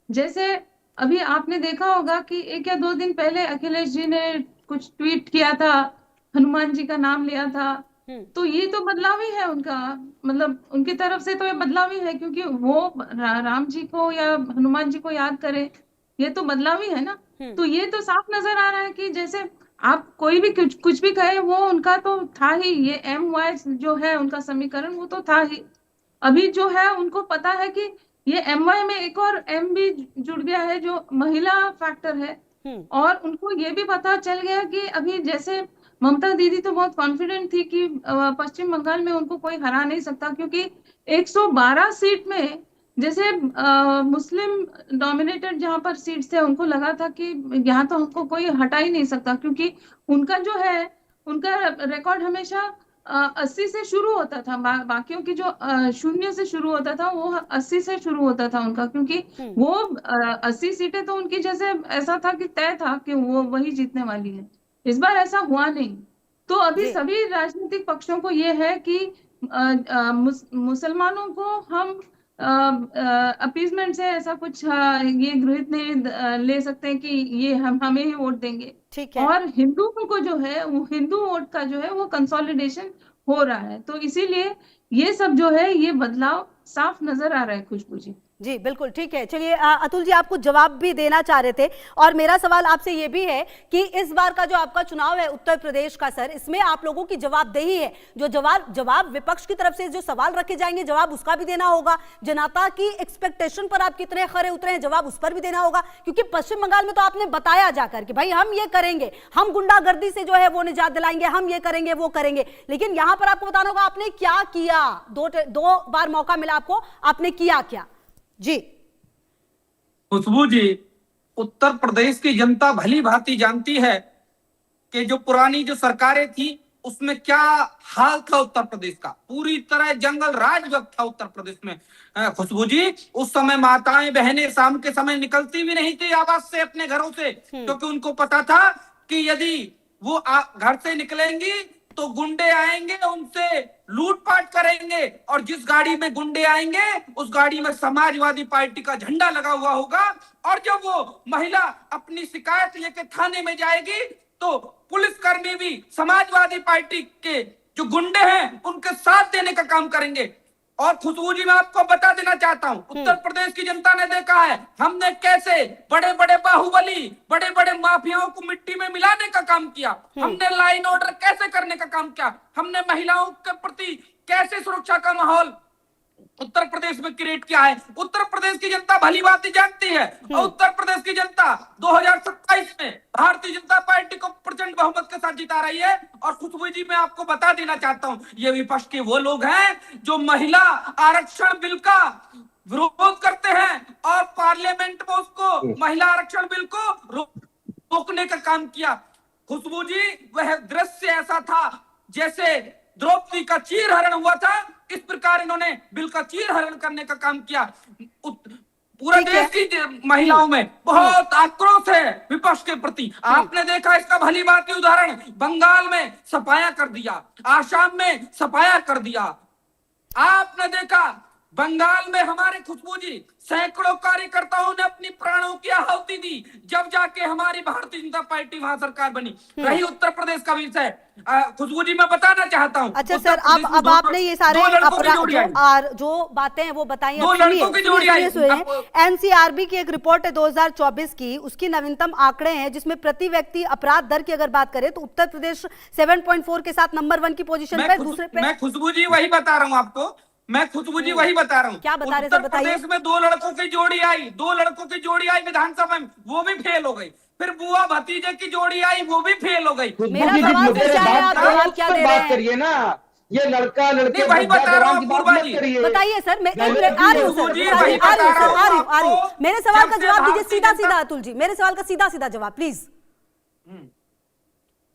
जैसे अभी आपने देखा होगा कि 1 या 2 दिन पहले अखिलेश जी ने कुछ ट्वीट किया था, हनुमान जी का नाम लिया था, तो ये तो बदलाव ही है उनका, मतलब उनकी तरफ से तो ये बदलाव ही है, क्योंकि वो राम जी को या हनुमान जी को याद करे, ये तो बदलाव ही है ना। तो ये तो साफ नजर आ रहा है कि जैसे आप कोई भी कुछ भी कहे, वो उनका तो था ही, ये MY जो है उनका समीकरण वो तो था ही। अभी जो है उनको पता है कि ये MY में एक और M भी जुड़ गया है जो महिला फैक्टर है, और उनको ये भी पता चल गया कि अभी जैसे ममता दीदी तो बहुत कॉन्फिडेंट थी कि पश्चिम बंगाल में उनको कोई हरा नहीं सकता, क्योंकि 112 सीट में जैसे मुस्लिम डोमिनेटेड जहां पर सीट्स थे, उनको लगा था कि यहाँ तो हमको कोई हटा ही नहीं सकता, क्योंकि उनका जो है उनका रिकॉर्ड हमेशा 80 से शुरू होता था, बाकियों की जो 0 से शुरू होता था वो 80 से शुरू होता था उनका, क्योंकि वो 80 सीटें तो उनकी जैसे ऐसा था कि तय था कि वो वही जीतने वाली है। इस बार ऐसा हुआ नहीं। तो अभी सभी राजनीतिक पक्षों को ये है कि मुसलमानों को हम अपीजमेंट से ऐसा कुछ ये गृहित नहीं ले सकते कि ये हम हमें ही वोट देंगे। ठीक है। और हिंदुओं को जो है वो हिंदू वोट का जो है वो कंसोलिडेशन हो रहा है, तो इसीलिए ये सब जो है ये बदलाव साफ नजर आ रहा है खुशबू जी। जी बिल्कुल ठीक है। चलिए अतुल जी, आपको जवाब भी देना चाह रहे थे, और मेरा सवाल आपसे ये भी है कि इस बार का जो आपका चुनाव है उत्तर प्रदेश का सर, इसमें आप लोगों की जवाबदेही है, जो जवाब विपक्ष की तरफ से जो सवाल रखे जाएंगे जवाब उसका भी देना होगा, जनता की एक्सपेक्टेशन पर आप कितने खरे उतरे हैं जवाब उस पर भी देना होगा, क्योंकि पश्चिम बंगाल में तो आपने बताया जाकर कि भाई हम ये करेंगे, हम गुंडागर्दी से जो है वो निजात दिलाएंगे, हम ये करेंगे वो करेंगे, लेकिन यहां पर आपको बताना होगा आपने क्या किया। दो बार मौका मिला आपको, आपने किया क्या? जी खुशबू जी, उत्तर प्रदेश की जनता भली भांति जानती है कि जो पुरानी जो सरकारें थी उसमें क्या हाल था उत्तर प्रदेश का। पूरी तरह जंगल राज था उत्तर प्रदेश में। खुशबू जी, उस समय माताएं बहनें शाम के समय निकलती भी नहीं थी आवास से अपने घरों से, क्योंकि उनको पता था कि यदि वो घर से निकलेंगी तो गुंडे आएंगे, उनसे लूटपाट करेंगे, और जिस गाड़ी में गुंडे आएंगे उस गाड़ी में समाजवादी पार्टी का झंडा लगा हुआ होगा, और जब वो महिला अपनी शिकायत लेकर थाने में जाएगी तो पुलिसकर्मी भी समाजवादी पार्टी के जो गुंडे हैं उनके साथ देने का काम करेंगे। और खुशबू जी, मैं आपको बता देना चाहता हूं, उत्तर प्रदेश की जनता ने देखा है हमने कैसे बड़े बड़े बाहुबली, बड़े बड़े माफियाओं को मिट्टी में मिलाने का काम किया, हमने लाइन ऑर्डर कैसे करने का काम किया, हमने महिलाओं के प्रति कैसे सुरक्षा का माहौल उत्तर प्रदेश में क्रिएट किया है। उत्तर प्रदेश की जनता भली बात जानती है, और उत्तर प्रदेश की जनता 2027 में भारतीय जनता पार्टी को प्रचंड बहुमत के साथ जिता रही है। और खुशबू जी, मैं आपको बता देना चाहता हूं, ये विपक्ष के वो लोग हैं जो महिला आरक्षण बिल का विरोध करते हैं और पार्लियामेंट में उसको महिला आरक्षण बिल को रोकने का काम किया। खुशबू जी, वह दृश्य ऐसा था जैसे द्रौपदी का चीरहरण हुआ था, इस प्रकार इन्होंने बिल का चीरहरण करने का काम किया। पूरे देश की महिलाओं में बहुत आक्रोश है विपक्ष के प्रति। आपने देखा इसका भली भांति उदाहरण, बंगाल में सफाया कर दिया, आसाम में सफाया कर दिया। आपने देखा बंगाल में हमारे खुशबू जी सैकड़ों कार्यकर्ताओं ने अपनी प्राणों की आहुति दी, जब जाके हमारी भारतीय जनता पार्टी वहां सरकार बनी। रही उत्तर प्रदेश का विषय, खुशबू जी मैं बताना चाहता हूँ। अच्छा सर, अब आपने ये सारे अपराध जो बातें हैं वो बताई। एनसीआरबी की एक रिपोर्ट है 2024 की, उसकी नवीनतम आंकड़े हैं जिसमें प्रति व्यक्ति अपराध दर की अगर बात करें तो उत्तर प्रदेश 7.4 के साथ नंबर 1 की पोजीशन पे, दूसरे पे। मैं खुशबू जी वही बता रहा हूँ आपको, मैं खुशबू जी वही बता रहा हूँ। क्या बता रहे उत्तर सर, बताइए। प्रदेश में दो लड़कों की जोड़ी आई विधानसभा में, वो भी फेल हो गई। फिर बुआ भतीजे की जोड़ी आई, वो भी फेल हो गई। मेरा सवाल फिर क्या है, आप जवाब क्या दे रहे हैं? करिए ना, ये लड़का लड़के वही बता रहा हूँ, बताइए सर। मैं आ रही हूँ सर, मेरे सवाल का जवाब दीजिए सीधा सीधा। अतुल जी, मेरे सवाल का सीधा सीधा जवाब प्लीज।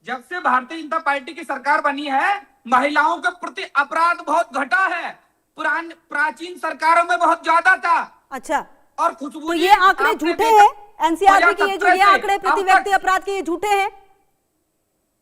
जब से भारतीय जनता पार्टी की सरकार बनी है, महिलाओं के प्रति अपराध बहुत घटा है, प्राचीन सरकारों में बहुत ज्यादा था। अच्छा, और खुशबू तो ये आंकड़े झूठे हैं? एनसीआरबी के ये आंकड़े प्रति व्यक्ति अपराध के ये झूठे हैं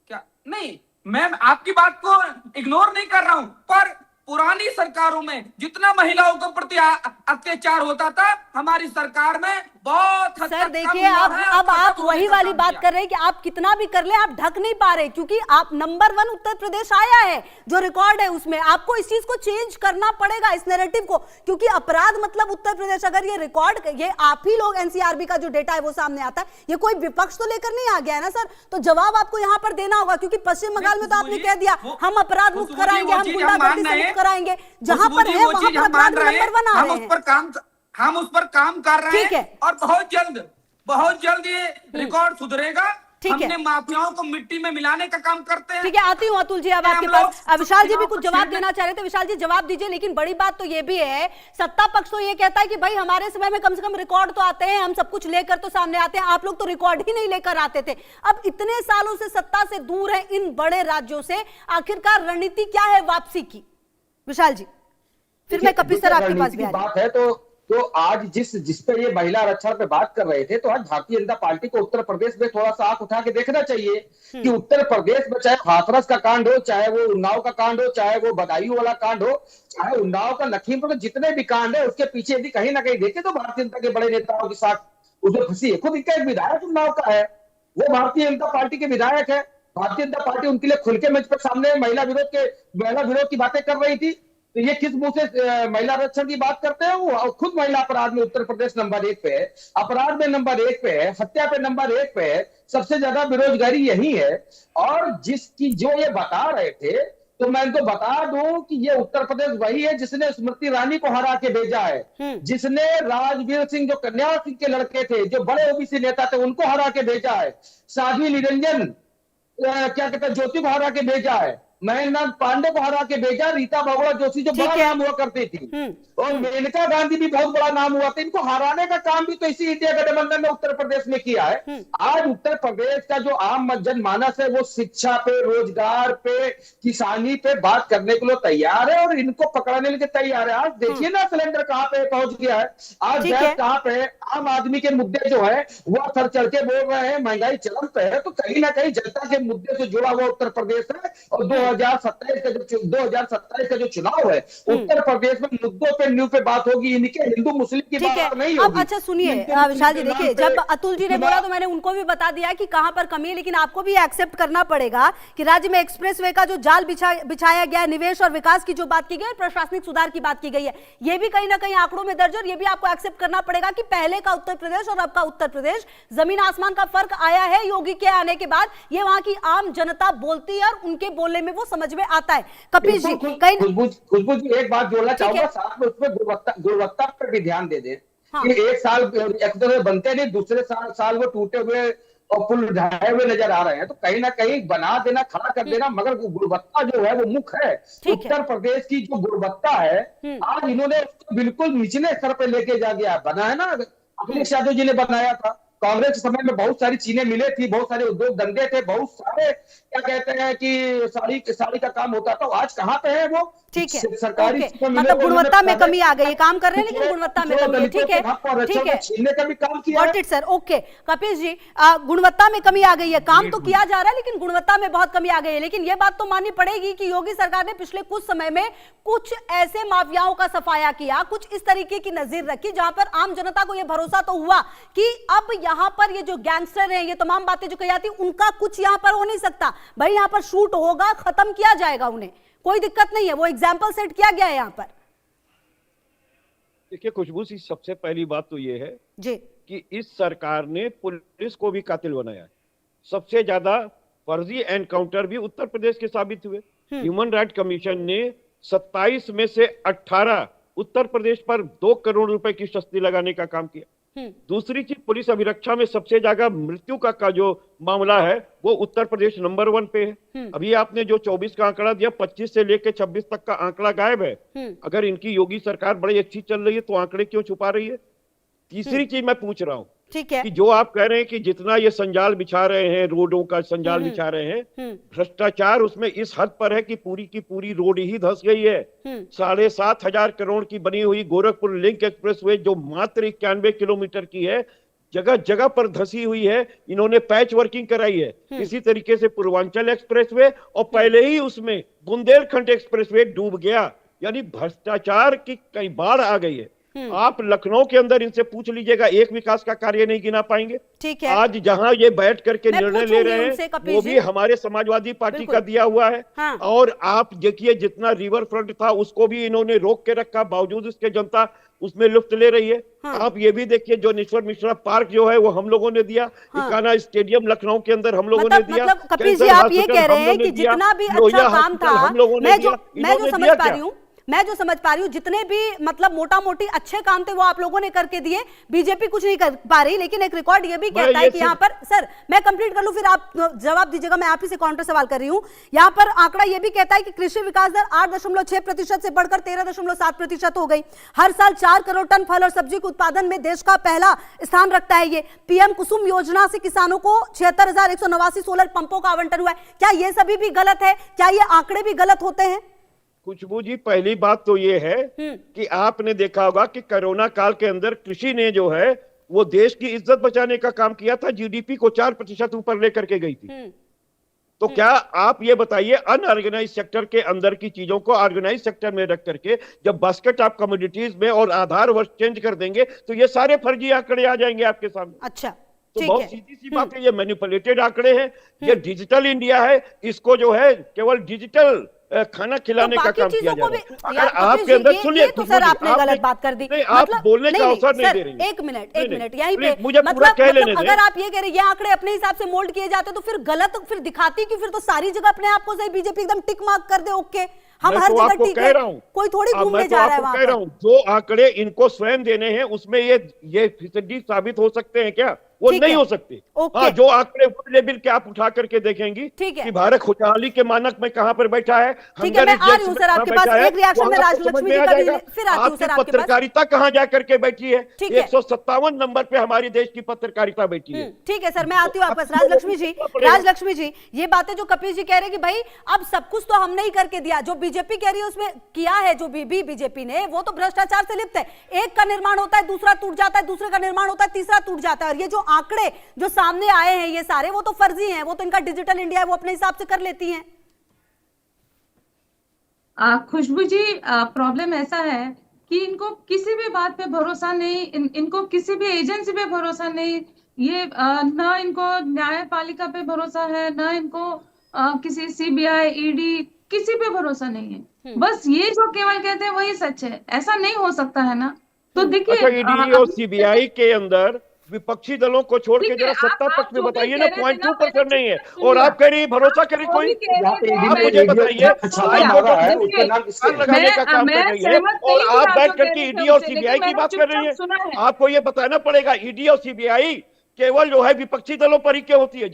क्या? नहीं, मैं आपकी बात को इग्नोर नहीं कर रहा हूं, पर पुरानी सरकारों में जितना महिलाओं के प्रति अत्याचार होता था, हमारी सरकार में बहुत हद तक सर देखिए, अब आप वही वाली बात कर रहे हैं कि आप कितना भी कर ले आप ढक नहीं पा रहे, क्योंकि आप नंबर 1 उत्तर प्रदेश आया है, जो रिकॉर्ड है उसमें आपको इस चीज को चेंज करना पड़ेगा, इस नैरेटिव को, क्योंकि अपराध मतलब उत्तर प्रदेश। अगर ये रिकॉर्ड, ये आप ही लोग एनसीआरबी का जो डेटा है वो सामने आता है, ये कोई विपक्ष तो लेकर नहीं आ गया है ना सर, तो जवाब आपको यहाँ पर देना होगा, क्योंकि पश्चिम बंगाल में तो आपने कह दिया हम अपराध मुक्त कराएंगे, हम गुंडागर्दी से मुक्त कराएंगे, जहां पर है वहां पर अपराध नंबर 1 आ रहे हैं। हम उस पर काम कर रहे हैं, और बहुत जल्द ये रिकॉर्ड सुधरेगा। हमने माफियाओं को मिट्टी में मिलाने का काम करते हैं। ठीक है, आती हूँ अतुल जी अब आपके पास। विशाल जी भी कुछ जवाब देना चाह रहे थे, विशाल जी जवाब दीजिए। लेकिन बड़ी बात तो ये भी है, सत्ता पक्ष तो ये कहता है कि भाई हमारे समय में कम से कम रिकॉर्ड तो आते हैं, हम सब कुछ लेकर तो सामने आते हैं, आप लोग तो रिकॉर्ड ही नहीं लेकर आते थे। अब इतने सालों से सत्ता से दूर है इन बड़े राज्यों से, आखिरकार रणनीति क्या है वापसी की? विशाल जी, फिर मैं कपिल सर आपके पास भी आ रही हूं। बात है तो आज जिस पे ये महिला आरक्षण पे बात कर रहे थे, तो आज भारतीय जनता पार्टी को उत्तर प्रदेश में थोड़ा सा आंख उठा के देखना चाहिए कि उत्तर प्रदेश में चाहे हाथरस का कांड हो, चाहे वो उन्नाव का कांड हो, चाहे वो बदायूं वाला कांड हो, चाहे उन्नाव का लखीमपुर के जितने भी कांड है, उसके पीछे यदि कहीं ना कहीं देखे तो भारतीय जनता के बड़े नेताओं के साथ उसमें फंसी है। खुद इनका एक विधायक उन्नाव का है, वो भारतीय जनता पार्टी के विधायक है। भारतीय जनता पार्टी उनके लिए खुल के मंच पर सामने महिला विरोध की बातें कर रही थी, तो ये किस मुंह से महिला आरक्षण की बात करते हैं? वो खुद महिला अपराध में उत्तर प्रदेश नंबर 1 पे है, अपराध में नंबर 1 पे है, हत्या पे नंबर 1 पे है, सबसे ज्यादा बेरोजगारी यही है। और जिसकी जो ये बता रहे थे, तो मैं इनको बता दूं कि ये उत्तर प्रदेश वही है जिसने स्मृति ईरानी को हरा के भेजा है, जिसने राजवीर सिंह जो कन्या सिंह के लड़के थे, जो बड़े ओबीसी नेता थे, उनको हरा के भेजा है, साध्वी निरंजन क्या कहते हैं ज्योति को हरा के भेजा है, महेंद्रनाथ पांडे को हरा के भेजा, रीता बहुगुणा जोशी जो बड़ा नाम हुआ करती थी, और मेनका गांधी भी बहुत बड़ा नाम हुआ था। इनको हराने का काम भी तो इसी इंडिया गठबंधन ने उत्तर प्रदेश में किया है। आज उत्तर प्रदेश का जो आम जनमानस है वो शिक्षा पे, रोजगार पे, किसानी पे बात करने के लिए तैयार है और इनको पकड़ने के लिए तैयार है। आज देखिए ना सिलेंडर कहां पे पहुंच गया है, आज गैस कहां पे है। आम आदमी के मुद्दे जो है वो सर चढ़ के बोल रहे हैं, महंगाई चरम पे है। तो कहीं ना कहीं जनता के मुद्दे से जुड़ा हुआ उत्तर प्रदेश है। और 2027 का जो चुनाव है उत्तर प्रदेश में मुद्दों पे न्यू पे बात होगी, इनके हिंदू मुस्लिम की बात नहीं होगी। अब अच्छा सुनिए विशाल जी, देखिए जब अतुल जी ने बोला तो मैंने उनको भी बता दिया कि कहां पर कमी है, लेकिन आपको भी एक्सेप्ट करना पड़ेगा कि राज्य में एक्सप्रेसवे का जो जाल बिछाया गया है, निवेश और विकास की जो बात की गई है, प्रशासनिक सुधार की बात की गई है, ये भी कहीं ना कहीं आंकड़ों में दर्ज है। और ये भी आपको एक्सेप्ट करना पड़ेगा कि पहले का उत्तर प्रदेश और अब का उत्तर प्रदेश, जमीन आसमान का फर्क आया है योगी के आने के बाद। ये वहां की आम जनता बोलती है और उनके बोलने में वो समझ में आता है। कपिल जी खुशबू जी एक बात जोड़ना चाहूंगा, साथ में उसमें गुणवत्ता पर भी ध्यान दे दे। कि एक साल बनते नहीं, दूसरे साल वो टूटे हुए और पुल ढाए हुए नजर आ रहे हैं। तो कहीं ना कहीं बना देना, खड़ा कर देना, मगर गुणवत्ता जो है वो मुख्य है। उत्तर प्रदेश की जो गुणवत्ता है आज इन्होंने उसको बिल्कुल निचले स्तर पे लेके जा गया। बना है ना, अखिलेश यादव जी ने बनाया था। कांग्रेस के समय में बहुत सारी चीजें मिले थी, बहुत सारे उद्योग धंधे थे, बहुत सारे क्या कहते हैं कि साड़ी का काम होता था। आज कहाँ पे है वो? ठीक है, सरकारी मतलब गुणवत्ता में कमी आ गई है, काम कर रहे हैं लेकिन गुणवत्ता में कमी है। ठीक है, ठीक है, छीनने का भी काम किया है सर। ओके कपिल जी, गुणवत्ता में कमी आ गई है, काम तो किया जा रहा है लेकिन गुणवत्ता में बहुत कमी आ गई है। लेकिन ये बात तो माननी पड़ेगी कि योगी सरकार ने पिछले कुछ समय में कुछ ऐसे माफियाओं का सफाया किया, कुछ इस तरीके की नजीर रखी जहां पर आम जनता को यह भरोसा तो हुआ कि अब यहाँ पर ये जो गैंगस्टर हैं, ये तमाम बातें जो कही जाती, उनका कुछ यहाँ पर हो नहीं सकता भाई। यहाँ पर शूट होगा, खत्म किया जाएगा, उन्हें कोई दिक्कत नहीं है। वो एग्जाम्पल सेट किया गया है यहाँ पर। देखिए खुशबू सी, सबसे पहली बात तो ये है जी कि इस सरकार ने पुलिस को भी कातिल बनाया है। सबसे ज्यादा फर्जी एनकाउंटर भी उत्तर प्रदेश के साबित हुए। ह्यूमन राइट कमीशन ने 27 में से 18 उत्तर प्रदेश पर 2 करोड़ रुपए की सस्ती लगाने का काम किया। दूसरी चीज, पुलिस अभिरक्षा में सबसे ज्यादा मृत्यु का जो मामला है वो उत्तर प्रदेश नंबर 1 पे है। अभी आपने जो 24 का आंकड़ा दिया, 25 से लेकर 26 तक का आंकड़ा गायब है। अगर इनकी योगी सरकार बड़ी अच्छी चल रही है तो आंकड़े क्यों छुपा रही है? तीसरी चीज मैं पूछ रहा हूँ, ठीक है, कि जो आप कह रहे हैं कि जितना ये संजाल बिछा रहे हैं, रोडों का संजाल बिछा रहे हैं, भ्रष्टाचार उसमें इस हद पर है कि पूरी की पूरी रोड ही धंस गई है। 7,500 करोड़ की बनी हुई गोरखपुर लिंक एक्सप्रेसवे जो मात्र 91 किलोमीटर की है, जगह जगह पर धंसी हुई है। इन्होंने पैच वर्किंग कराई है। इसी तरीके से पूर्वांचल एक्सप्रेसवे, और पहले ही उसमें बुंदेलखंड एक्सप्रेसवे डूब गया। यानी भ्रष्टाचार की कई बाढ़ आ गई है। आप लखनऊ के अंदर इनसे पूछ लीजिएगा, एक विकास का कार्य नहीं गिना पाएंगे। ठीक है, आज जहां ये बैठ करके निर्णय ले रहे हैं वो भी हमारे समाजवादी पार्टी का दिया हुआ है। हाँ। और आप देखिए जितना रिवर फ्रंट था उसको भी इन्होंने रोक के रखा, बावजूद इसके जनता उसमें लुफ्त ले रही है। हाँ। आप ये भी देखिए जो निश्वर मिश्रा पार्क जो है वो हम लोगों ने दिया। हाँ। इकाना स्टेडियम लखनऊ के अंदर हम लोगों ने दिया। मतलब कपिल जी आप ये कह रहे हैं कि जितना भी अच्छा काम था, मैं जो समझ पा रही हूँ जितने भी मतलब मोटा मोटी अच्छे काम थे वो आप लोगों ने करके दिए, बीजेपी कुछ नहीं कर पा रही। लेकिन एक रिकॉर्ड ये भी कहता है कि यहाँ पर, सर मैं कंप्लीट कर लूं फिर आप जवाब दीजिएगा, मैं आप ही से काउंटर सवाल कर रही हूँ। यहाँ पर आंकड़ा ये भी कहता है कि कृषि विकास दर 8.6% से बढ़कर 13.7% हो गई। हर साल 4 करोड़ टन फल और सब्जी के उत्पादन में देश का पहला स्थान रखता है ये। पीएम कुसुम योजना से किसानों को 76,189 सोलर पंपों का आवंटन हुआ है। क्या ये सभी भी गलत है? क्या ये आंकड़े भी गलत होते हैं? खुशबू जी, पहली बात तो ये है कि आपने देखा होगा कि कोरोना काल के अंदर कृषि ने जो है वो देश की इज्जत बचाने का काम किया था। जीडीपी को 4% ऊपर लेकर के गई थी। तो क्या आप ये बताइए, अनऑर्गेनाइज सेक्टर के अंदर की चीजों को ऑर्गेनाइज सेक्टर में रख करके जब बास्केट ऑफ कमोडिटीज में और आधार वर्ष चेंज कर देंगे तो ये सारे फर्जी आंकड़े आ जाएंगे आपके सामने। अच्छा, तो बहुत सीधी सी बात है, ये मैनिपुलेटेड आंकड़े हैं। ये डिजिटल इंडिया है, इसको जो है केवल डिजिटल खाना खिलाने का काम किया जा रहा है। अगर आपके अंदर सुनिए, तो सर आपने गलत बात कर दी। आप बोलने का अवसर नहीं दे रही। एक मिनट यहीं पे मुझे पूरा कह लेने दें। अगर आप ये कह रहे हैं ये आंकड़े अपने हिसाब से मोल्ड किए जाते तो फिर गलत, फिर दिखाती कि फिर तो सारी जगह अपने आप को सही बीजेपी एकदम टिक मार्क कर दे, ओके हम हर जगह ठीक है, कोई थोड़ी घूमने जा रहा है वहां। कह रहा हूं जो आंकड़े इनको स्वयं देने हैं उसमें ये फीसदी साबित हो सकते हैं क्या? वो ठीक नहीं है। हो सकती। ओके। हाँ, जो आंकड़े वो लेवल के आप उठा करके देखेंगी ठीक है। कि भारत खुशहाली के मानक में कहां पर बैठा है, ठीक है, मैं आ रही हूं सर आपके पास। एक रिएक्शन में राजलक्ष्मी जी का भी फिर आती हूं सर आपके पास। पत्रकारिता कहां जा करके बैठी है? ठीक है। 157 नंबर पे हमारी देश की पत्रकारिता बैठी है। ठीक है सर, मैं आती हूँ आपके पास। राजलक्ष्मी जी, ये बातें जो कपिल जी कह रहे हैं कि भाई अब सब कुछ तो हमने ही करके दिया, जो बीजेपी कह रही है उसमें किया है, जो बीजेपी ने, वो तो भ्रष्टाचार से लिप्त है। एक का निर्माण होता है, दूसरा टूट जाता है, दूसरे का निर्माण होता है, तीसरा टूट जाता है। और ये जो आंकड़े जो सामने आए हैं ये सारे, वो तो फर्जी हैं, वो तो इनका डिजिटल इंडिया है, वो अपने हिसाब से कर लेती हैं। खुशबू जी, प्रॉब्लम ऐसा है कि इनको किसी भी बात पे भरोसा नहीं, इनको किसी भी एजेंसी पे भरोसा नहीं। ये ना इनको न्यायपालिका पे भरोसा है, ना इनको किसी सीबीआई, ईडी, किसी पे भरोसा नहीं है। बस ये जो केवल कहते हैं वही सच है, ऐसा नहीं हो सकता है ना। तो देखिए, अच्छा, ईडी और सीबीआई के अंदर विपक्षी दलों को छोड़ के जरा सत्ता पक्ष में बताइए ना। 0.2% नहीं है और आप कह रही भरोसा करी कोई? आप मुझे बताइए, लगाने का काम कर रही है और आप बैठ करके ईडी और सीबीआई की बात कर रही है। आपको ये बताना पड़ेगा, ईडी और सीबीआई केवल जो है विपक्षी दलों पर ही क्यों होती है?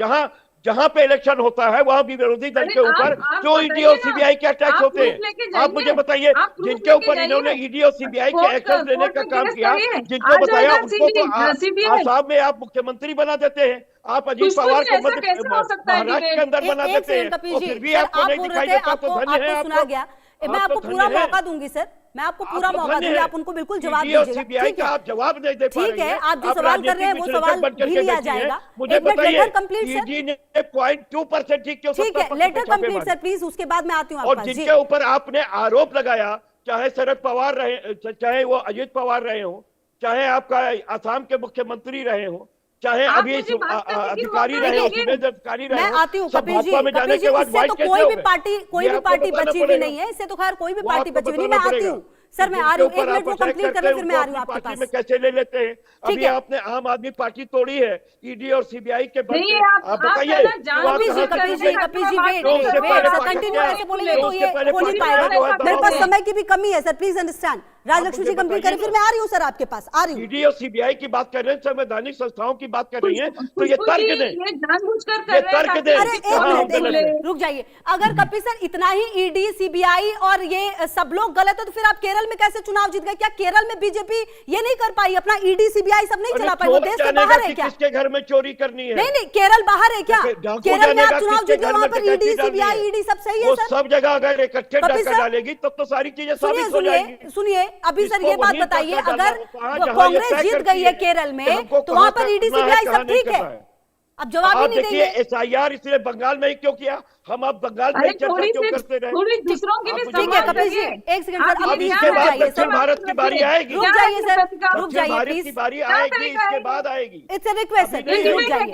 जहां पे इलेक्शन होता है वहां भी विरोधी दल के ऊपर जो ईडी और सीबीआई के अटैक्स होते हैं। आप मुझे बताइए, जिनके ऊपर इन्होंने ईडी और सीबीआई के एक्शन लेने का काम किया, जिनको बताया, उनको तो आसाम में आप मुख्यमंत्री बना देते हैं, आप अजीत पवार को महाराष्ट्र के अंदर बना देते हैं, और फिर भी आपको नहीं दिखाई देता। तो धन्य है आपको। मैं आपको पूरा मौका दूंगी सर, मैं आपको पूरा मौका दूंगी, आप उनको बिल्कुल जवाब दीजिएगा। ठीक है, आप जवाब नहीं दे पा रही हैं। ठीक है, आप जो सवाल कर रहे हैं वो सवाल भी लिया जाएगा। मुझे बताइए, ईडी ने 0.2% ठीक क्यों? ठीक है, लेटर कंप्लीट सर प्लीज, उसके बाद मैं आती हूँ और जिनके ऊपर आपने आरोप लगाया, चाहे शरद पवार रहे, चाहे वो अजीत पवार रहे हो, चाहे आपका आसाम के मुख्यमंत्री रहे हो, चाहे अभी अधिकारी रहे हो, अधिकारी रहे हो, मैं आती हूँ कपिल जी। में जाने के बाद इससे तो कोई भी पार्टी बची हुई नहीं है, इससे तो खैर कोई भी पार्टी बची हुई नहीं। मैं आती हूँ सर, मैं आ रही हूँ, 1 मिनट वो कंप्लीट कर लो, फिर मैं आ रही हूँ आपके पास। में कैसे ले लेते हैं? अभी आपने आम आदमी पार्टी तोड़ी है ईडी और सीबीआई के बदले। आप बताइए, कपिल जी वेट, कंटिन्यू ऐसे बोलेंगे तो ये हो नहीं पाएगा। मेरे पास समय की भी कमी है sir, please understand. Rajalakshmi ji complete करें, फिर मैं आ रही हूँ सर आपके पास, आ रही हूँ। ईडी और सीबीआई की बात कर रहे हैं, संवैधानिक संस्थाओं की बात कर रही हैं, तो ये तर्क दें, ये तर्क दें। अरे एक मिनट रुक जाइए। अगर कपिल सर इतना ही ईडी, सीबीआई और ये सब लोग गलत है, तो फिर आप केरल में कैसे चुनाव जीत गए? क्या केरल में बीजेपी ये नहीं कर पाई, अपना ईडी सीबीआई सब नहीं चला पाई? वो देश से बाहर है क्या? किसके घर में चोरी करनी है? नहीं, केरल बाहर है क्या? केरल में आप चुनाव जीत गए, वहां पर ईडी सीबीआई ईडी सब सही है सर? सब जगह अगर इकट्ठे डाका डालेगी तब तो सारी चीजें साबित हो जाएंगी। सुनिए, अभी सर ये बात बताइए, अगर कांग्रेस जीत गई है केरल में, तो वहां पर ईडी सीबीआई सब ठीक है? अब जवाब ही नहीं देंगे। एसआईआर इसलिए बंगाल में ही क्यों किया? हम अब बंगाल में चर्चा क्यों करते रहे? ठीक है कपिल जी, एक सेकंड सर, अब इसके बाद दक्षिण भारत की बारी आएगी। रुक जाइए सर, रुक जाइए भारत प्लीज। की बारी आएगी, इसके बाद आएगी। It's a request sir, please रुक जाइए,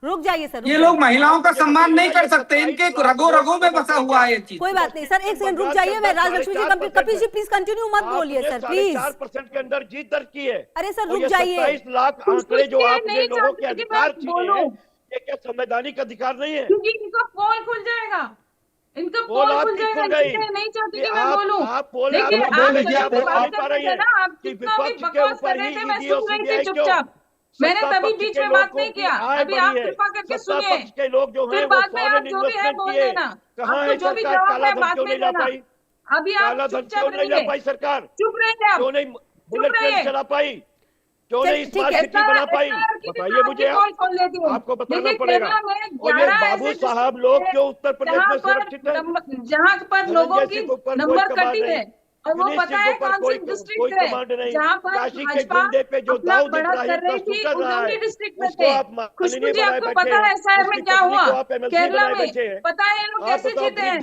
रुक जाइए सर। ये लोग महिलाओं का सम्मान नहीं कर सकते, इनके रगों रगों में बसा हुआ है ये चीज। कोई बात नहीं सर, एक सेकंड रुक जाइए। मैं Rajlakshmi ji complete, Kapil ji please continue मत बोलिए सर, प्लीज। 4% के अंदर जीत दर्ज की है। अरे सर रुक जाइए। 27 लाख आंकड़े जो आपने लोगों के अधिकार छीने हैं, ये क्या संवैधानिक अधिकार नहीं है? क्योंकि इनका पोल खुल जाएगा, इनका पोल खुल जाएगा। नहीं चाहती कि मैं बोलूं, लेकिन आप पा रही है कि विपक्ष के ऊपर ही ईडी और सीबीआई चुपचाप। मैंने तभी बीच में बात नहीं किया, अभी आप कृपा करके सुनिए, के लोग जो फिर बाद में आप जो भी है बोल देना, आपको जो भी जवाब है बाद में देना। अभी आप चुपचाप रहिए, सरकार चुप रहिए, क्यों नहीं बुलेट ट्रेन चला पाई, क्यों नहीं स्मार्ट सिटी बना पाई? बताइए मुझे, आपको बताना पड़ेगा। और ये बाबू साहब लोग जो उत्तर प्रदेश में सुरक्षित है, जहाँ पर लोगों की नंबर कटी है, और वो पता है कौन सी डिस्ट्रिक्ट है, जहाँ पर भाजपा अपना बढ़त कर रही थी, उन्होंने डिस्ट्रिक्ट में थे। खुशबू जी आपको पता है शहर में क्या हुआ, केरला में पता है ये लोग कैसे जीते हैं?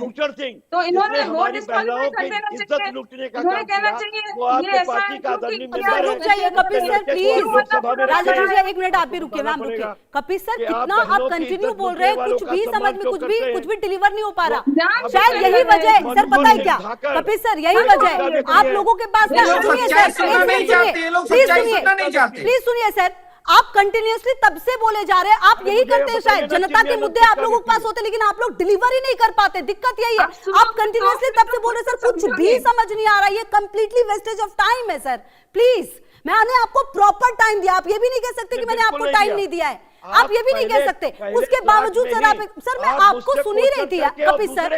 तो इन्होंने वोट डिस्क्वालीफाई कर देना चाहिए, इन्होंने कहना चाहिए ये ऐसा है क्योंकि। रुक जाइए कपिल सर प्लीज, राजलक्ष्मी जी एक मिनट आप भी रुकिए, मैम रुकिए। कपिल सर कितना आप कंटिन्यू बोल रहे हैं, कुछ भी समझ में कुछ भी डिलीवर नहीं हो पा रहा। शायद यही वजह है सर, पता है क्या कपिल सर, यही वजह आप लोगों के पास प्लीज सुनिए सर, आप कंटिन्यूअसली तब से बोले जा रहे हैं, आप यही करते हैं शायद, जनता के मुद्दे आप लोगों के पास होते, लेकिन आप लोग डिलीवरी नहीं कर पाते, दिक्कत यही है। आप कंटिन्यूअसली तब से बोल रहे सर, कुछ भी समझ नहीं आ रहा, ये कंप्लीटली वेस्टेज ऑफ टाइम है सर, प्लीज, मैंने आपको प्रॉपर टाइम दिया, आप ये भी नहीं कह सकते कि मैंने आपको टाइम नहीं दिया है, आप ये भी नहीं कह सकते। उसके बावजूद सर मैं आपको सुन ही रही थी कपिल सर,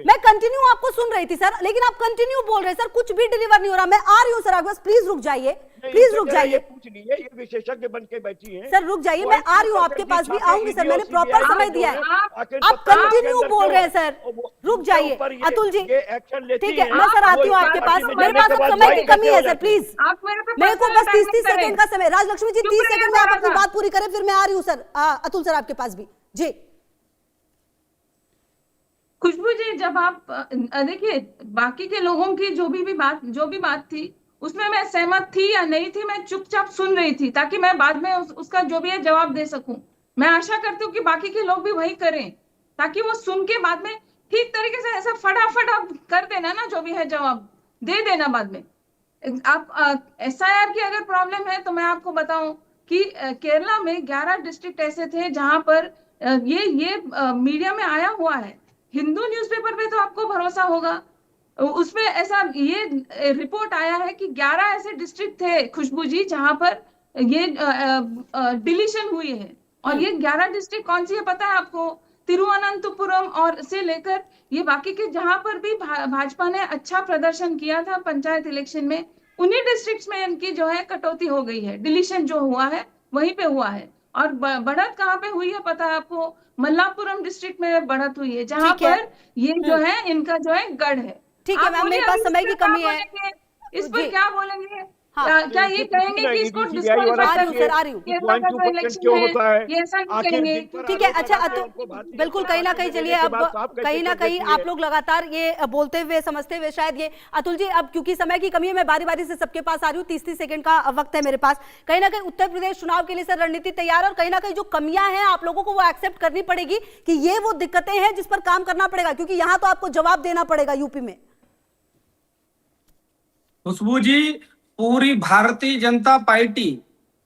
मैं कंटिन्यू आपको सुन रही थी सर, लेकिन आप कंटिन्यू बोल रहे हैं सर, कुछ भी डिलीवर नहीं हो रहा। मैं आ रही हूँ सर आपके पास, प्लीज रुक जाइए, प्लीज रुक जाइए, ये विशेषज्ञ बन के बैठी है सर रुक जाइए, मैं आ रही हूँ आपके पास भी आऊंगी सर, मैंने प्रॉपर समय दिया है, आप कंटिन्यू बोल रहे हैं सर, रुक जाइए अतुल जी, ठीक है मैं सर आती हूँ आपके पास, मेरे पास अब समय की कमी है सर, प्लीज मेरे को बस 30 सेकंड का समय। राजलक्ष्मी जी 30 सेकंड में आप अपनी बात पूरी करें, फिर मैं आ रही हूँ सर, अतुल सर आपके पास भी जी। खुशबू जी, जब आप देखिए बाकी के लोगों की जो भी बात थी उसमें मैं सहमत थी या नहीं थी, मैं चुपचाप सुन रही थी ताकि मैं बाद में उसका जो भी है जवाब दे सकूं। मैं आशा करती हूँ कि बाकी के लोग भी वही करें ताकि वो सुन के बाद में ठीक तरीके से ऐसा फटाफट आप कर देना ना, जो भी है जवाब दे देना बाद में। आप SIR की अगर प्रॉब्लम है तो मैं आपको बताऊं कि केरला में 11 डिस्ट्रिक्ट ऐसे थे जहां पर ये मीडिया में आया हुआ है, हिंदू न्यूज़पेपर पे तो आपको भरोसा होगा, उसमें ऐसा ये रिपोर्ट आया है कि 11 ऐसे डिस्ट्रिक्ट थे खुशबू जी जहां पर ये डिलीशन हुई है। और ये 11 डिस्ट्रिक्ट कौन सी है पता है आपको? तिरुवनंतपुरम और से लेकर ये बाकी के जहां पर भी भाजपा ने अच्छा प्रदर्शन किया था पंचायत इलेक्शन में, उन्हीं डिस्ट्रिक्ट्स में इनकी जो है कटौती हो गई है, डिलीशन जो हुआ है वहीं पे हुआ है। और बढ़त कहाँ पे हुई है पता है आपको? मल्लापुरम डिस्ट्रिक्ट में बढ़त हुई है, जहां पर ये जो है इनका जो है गढ़ है। ठीक है मैम, मेरे पास समय की कमी है, इस पर क्या बोलेंगे? हाँ, क्या ये कहेंगे कि इसको डिस्क्वालीफाई कर सर, आ रही हूँ ये ऐसा नहीं कहेंगे? ठीक है अच्छा बिल्कुल, कहीं ना कहीं चलिए, अब कहीं ना कहीं आप लोग लगातार ये बोलते हुए समझते हुए शायद ये अतुल जी, अब क्योंकि समय की कमी है मैं बारी बारी से सबके पास आ रही हूँ, 30 सेकंड का वक्त है मेरे पास। कहीं ना कहीं उत्तर प्रदेश चुनाव के लिए सर रणनीति तैयार है, और कहीं ना कहीं जो कमियां हैं आप लोगों को वो एक्सेप्ट करनी पड़ेगी कि ये वो दिक्कतें हैं जिस पर काम करना पड़ेगा, क्योंकि यहाँ तो आपको जवाब देना पड़ेगा यूपी में। खुशबू जी, पूरी भारतीय जनता पार्टी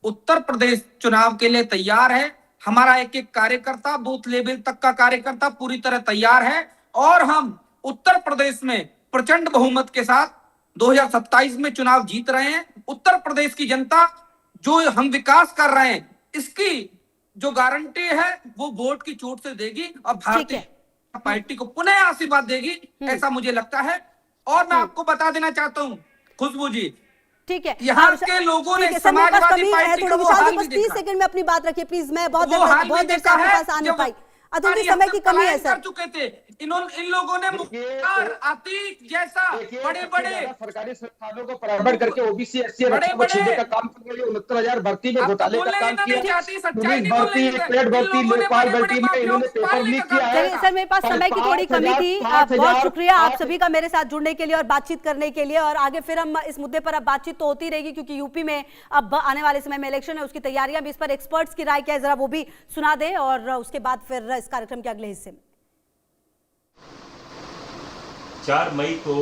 उत्तर प्रदेश चुनाव के लिए तैयार है। हमारा एक एक कार्यकर्ता, बूथ लेवल तक का कार्यकर्ता पूरी तरह तैयार है, और हम उत्तर प्रदेश में प्रचंड बहुमत के साथ 2027 में चुनाव जीत रहे हैं। उत्तर प्रदेश की जनता जो हम विकास कर रहे हैं इसकी जो गारंटी है वो वोट की चोट से देगी और भारतीय जनता पार्टी को पुनः आशीर्वाद देगी, ऐसा मुझे लगता है। और मैं आपको बता देना चाहता हूँ खुशबू जी, ठीक है, यहाँ के लोगों ने समाजवादी पार्टी को वो हाल भी देखा। 30 सेकंड में अपनी बात रखिए प्लीज, मैं बहुत देर से आपके पास आ नहीं पाई। अतुल जी समय की कमी है सर। कर चुके थे इन लोगों ने मुख्तार अतीक जैसा बड़े बड़े सरकारी संस्थानों को प्राइवेट करके ओबीसी एससी आरक्षण को छीनने का काम करने के लिए 69,000 भर्ती में घोटाले का काम किया, पुलिस भर्ती, पेड भर्ती, लोकपाल भर्ती में इन्होंने पेपर लीक किया है। चलिए सर, मेरे पास समय की थोड़ी कमी थी, बहुत शुक्रिया आप सभी का मेरे साथ जुड़ने के लिए और बातचीत करने के लिए, और आगे फिर हम इस मुद्दे पर अब बातचीत तो होती रहेगी, क्योंकि यूपी में अब आने वाले समय में इलेक्शन है, उसकी तैयारियां भी, इस पर एक्सपर्ट्स की राय क्या है जरा वो भी सुना दे, और उसके बाद फिर इस कार्यक्रम के अगले हिस्से में 4 मई को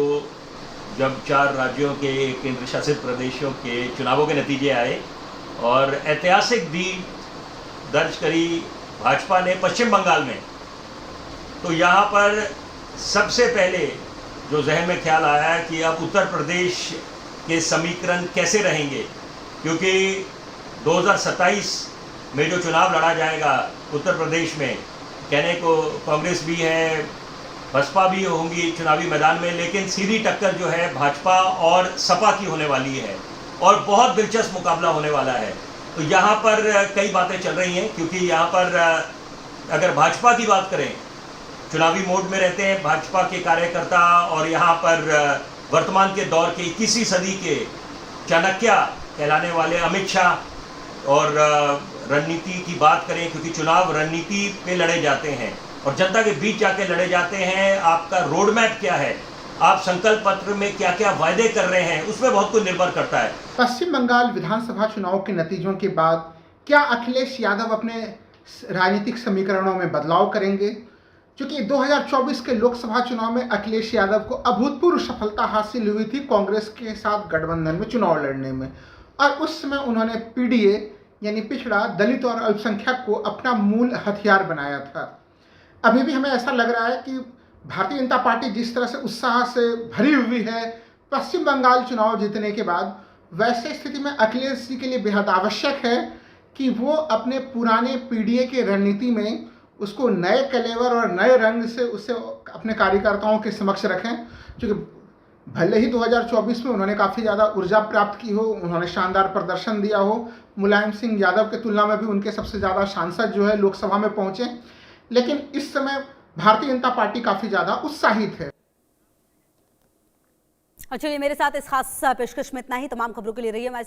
जब 4 राज्यों के केंद्र शासित प्रदेशों के चुनावों के नतीजे आए और ऐतिहासिक जीत दर्ज करी भाजपा ने पश्चिम बंगाल में, तो यहाँ पर सबसे पहले जो जहन में ख्याल आया कि अब उत्तर प्रदेश के समीकरण कैसे रहेंगे, क्योंकि 2027 में जो चुनाव लड़ा जाएगा उत्तर प्रदेश में, कहने को कांग्रेस भी है, बसपा भी होंगी चुनावी मैदान में, लेकिन सीधी टक्कर जो है भाजपा और सपा की होने वाली है और बहुत दिलचस्प मुकाबला होने वाला है। तो यहाँ पर कई बातें चल रही हैं, क्योंकि यहाँ पर अगर भाजपा की बात करें, चुनावी मोड में रहते हैं भाजपा के कार्यकर्ता, और यहाँ पर वर्तमान के दौर के 21वीं सदी के चाणक्य कहलाने वाले अमित शाह और रणनीति की बात करें, क्योंकि चुनाव रणनीति पे लड़े जाते हैं और जनता के बीच जाके लड़े जाते हैं। आपका रोड मैप क्या है, आप संकल्प पत्र में क्या क्या वायदे कर रहे हैं, उसमें बहुत कुछ निर्भर करता है। पश्चिम बंगाल विधानसभा चुनाव के नतीजों के बाद क्या अखिलेश यादव अपने राजनीतिक समीकरणों में बदलाव करेंगे? क्योंकि 2024 के लोकसभा चुनाव में अखिलेश यादव को अभूतपूर्व सफलता हासिल हुई थी कांग्रेस के साथ गठबंधन में चुनाव लड़ने में, और उस समय उन्होंने पीडीए यानी पिछड़ा, दलित और अल्पसंख्यक को अपना मूल हथियार बनाया था। अभी भी हमें ऐसा लग रहा है कि भारतीय जनता पार्टी जिस तरह से उत्साह से भरी हुई है पश्चिम बंगाल चुनाव जीतने के बाद, वैसे स्थिति में अखिलेश जी के लिए बेहद आवश्यक है कि वो अपने पुराने पीडीए के रणनीति में उसको नए कलेवर और नए रंग से उसे अपने कार्यकर्ताओं के समक्ष रखें, क्योंकि भले ही 2024 में उन्होंने काफ़ी ज़्यादा ऊर्जा प्राप्त की हो, उन्होंने शानदार प्रदर्शन दिया हो, मुलायम सिंह यादव की तुलना में भी उनके सबसे ज़्यादा सांसद जो है लोकसभा में पहुँचे, लेकिन इस समय भारतीय जनता पार्टी काफ़ी ज़्यादा उत्साहित है। चलिए, मेरे साथ इस खास पेशकश में इतना ही। तमाम खबरों के लिए रहिए हमारे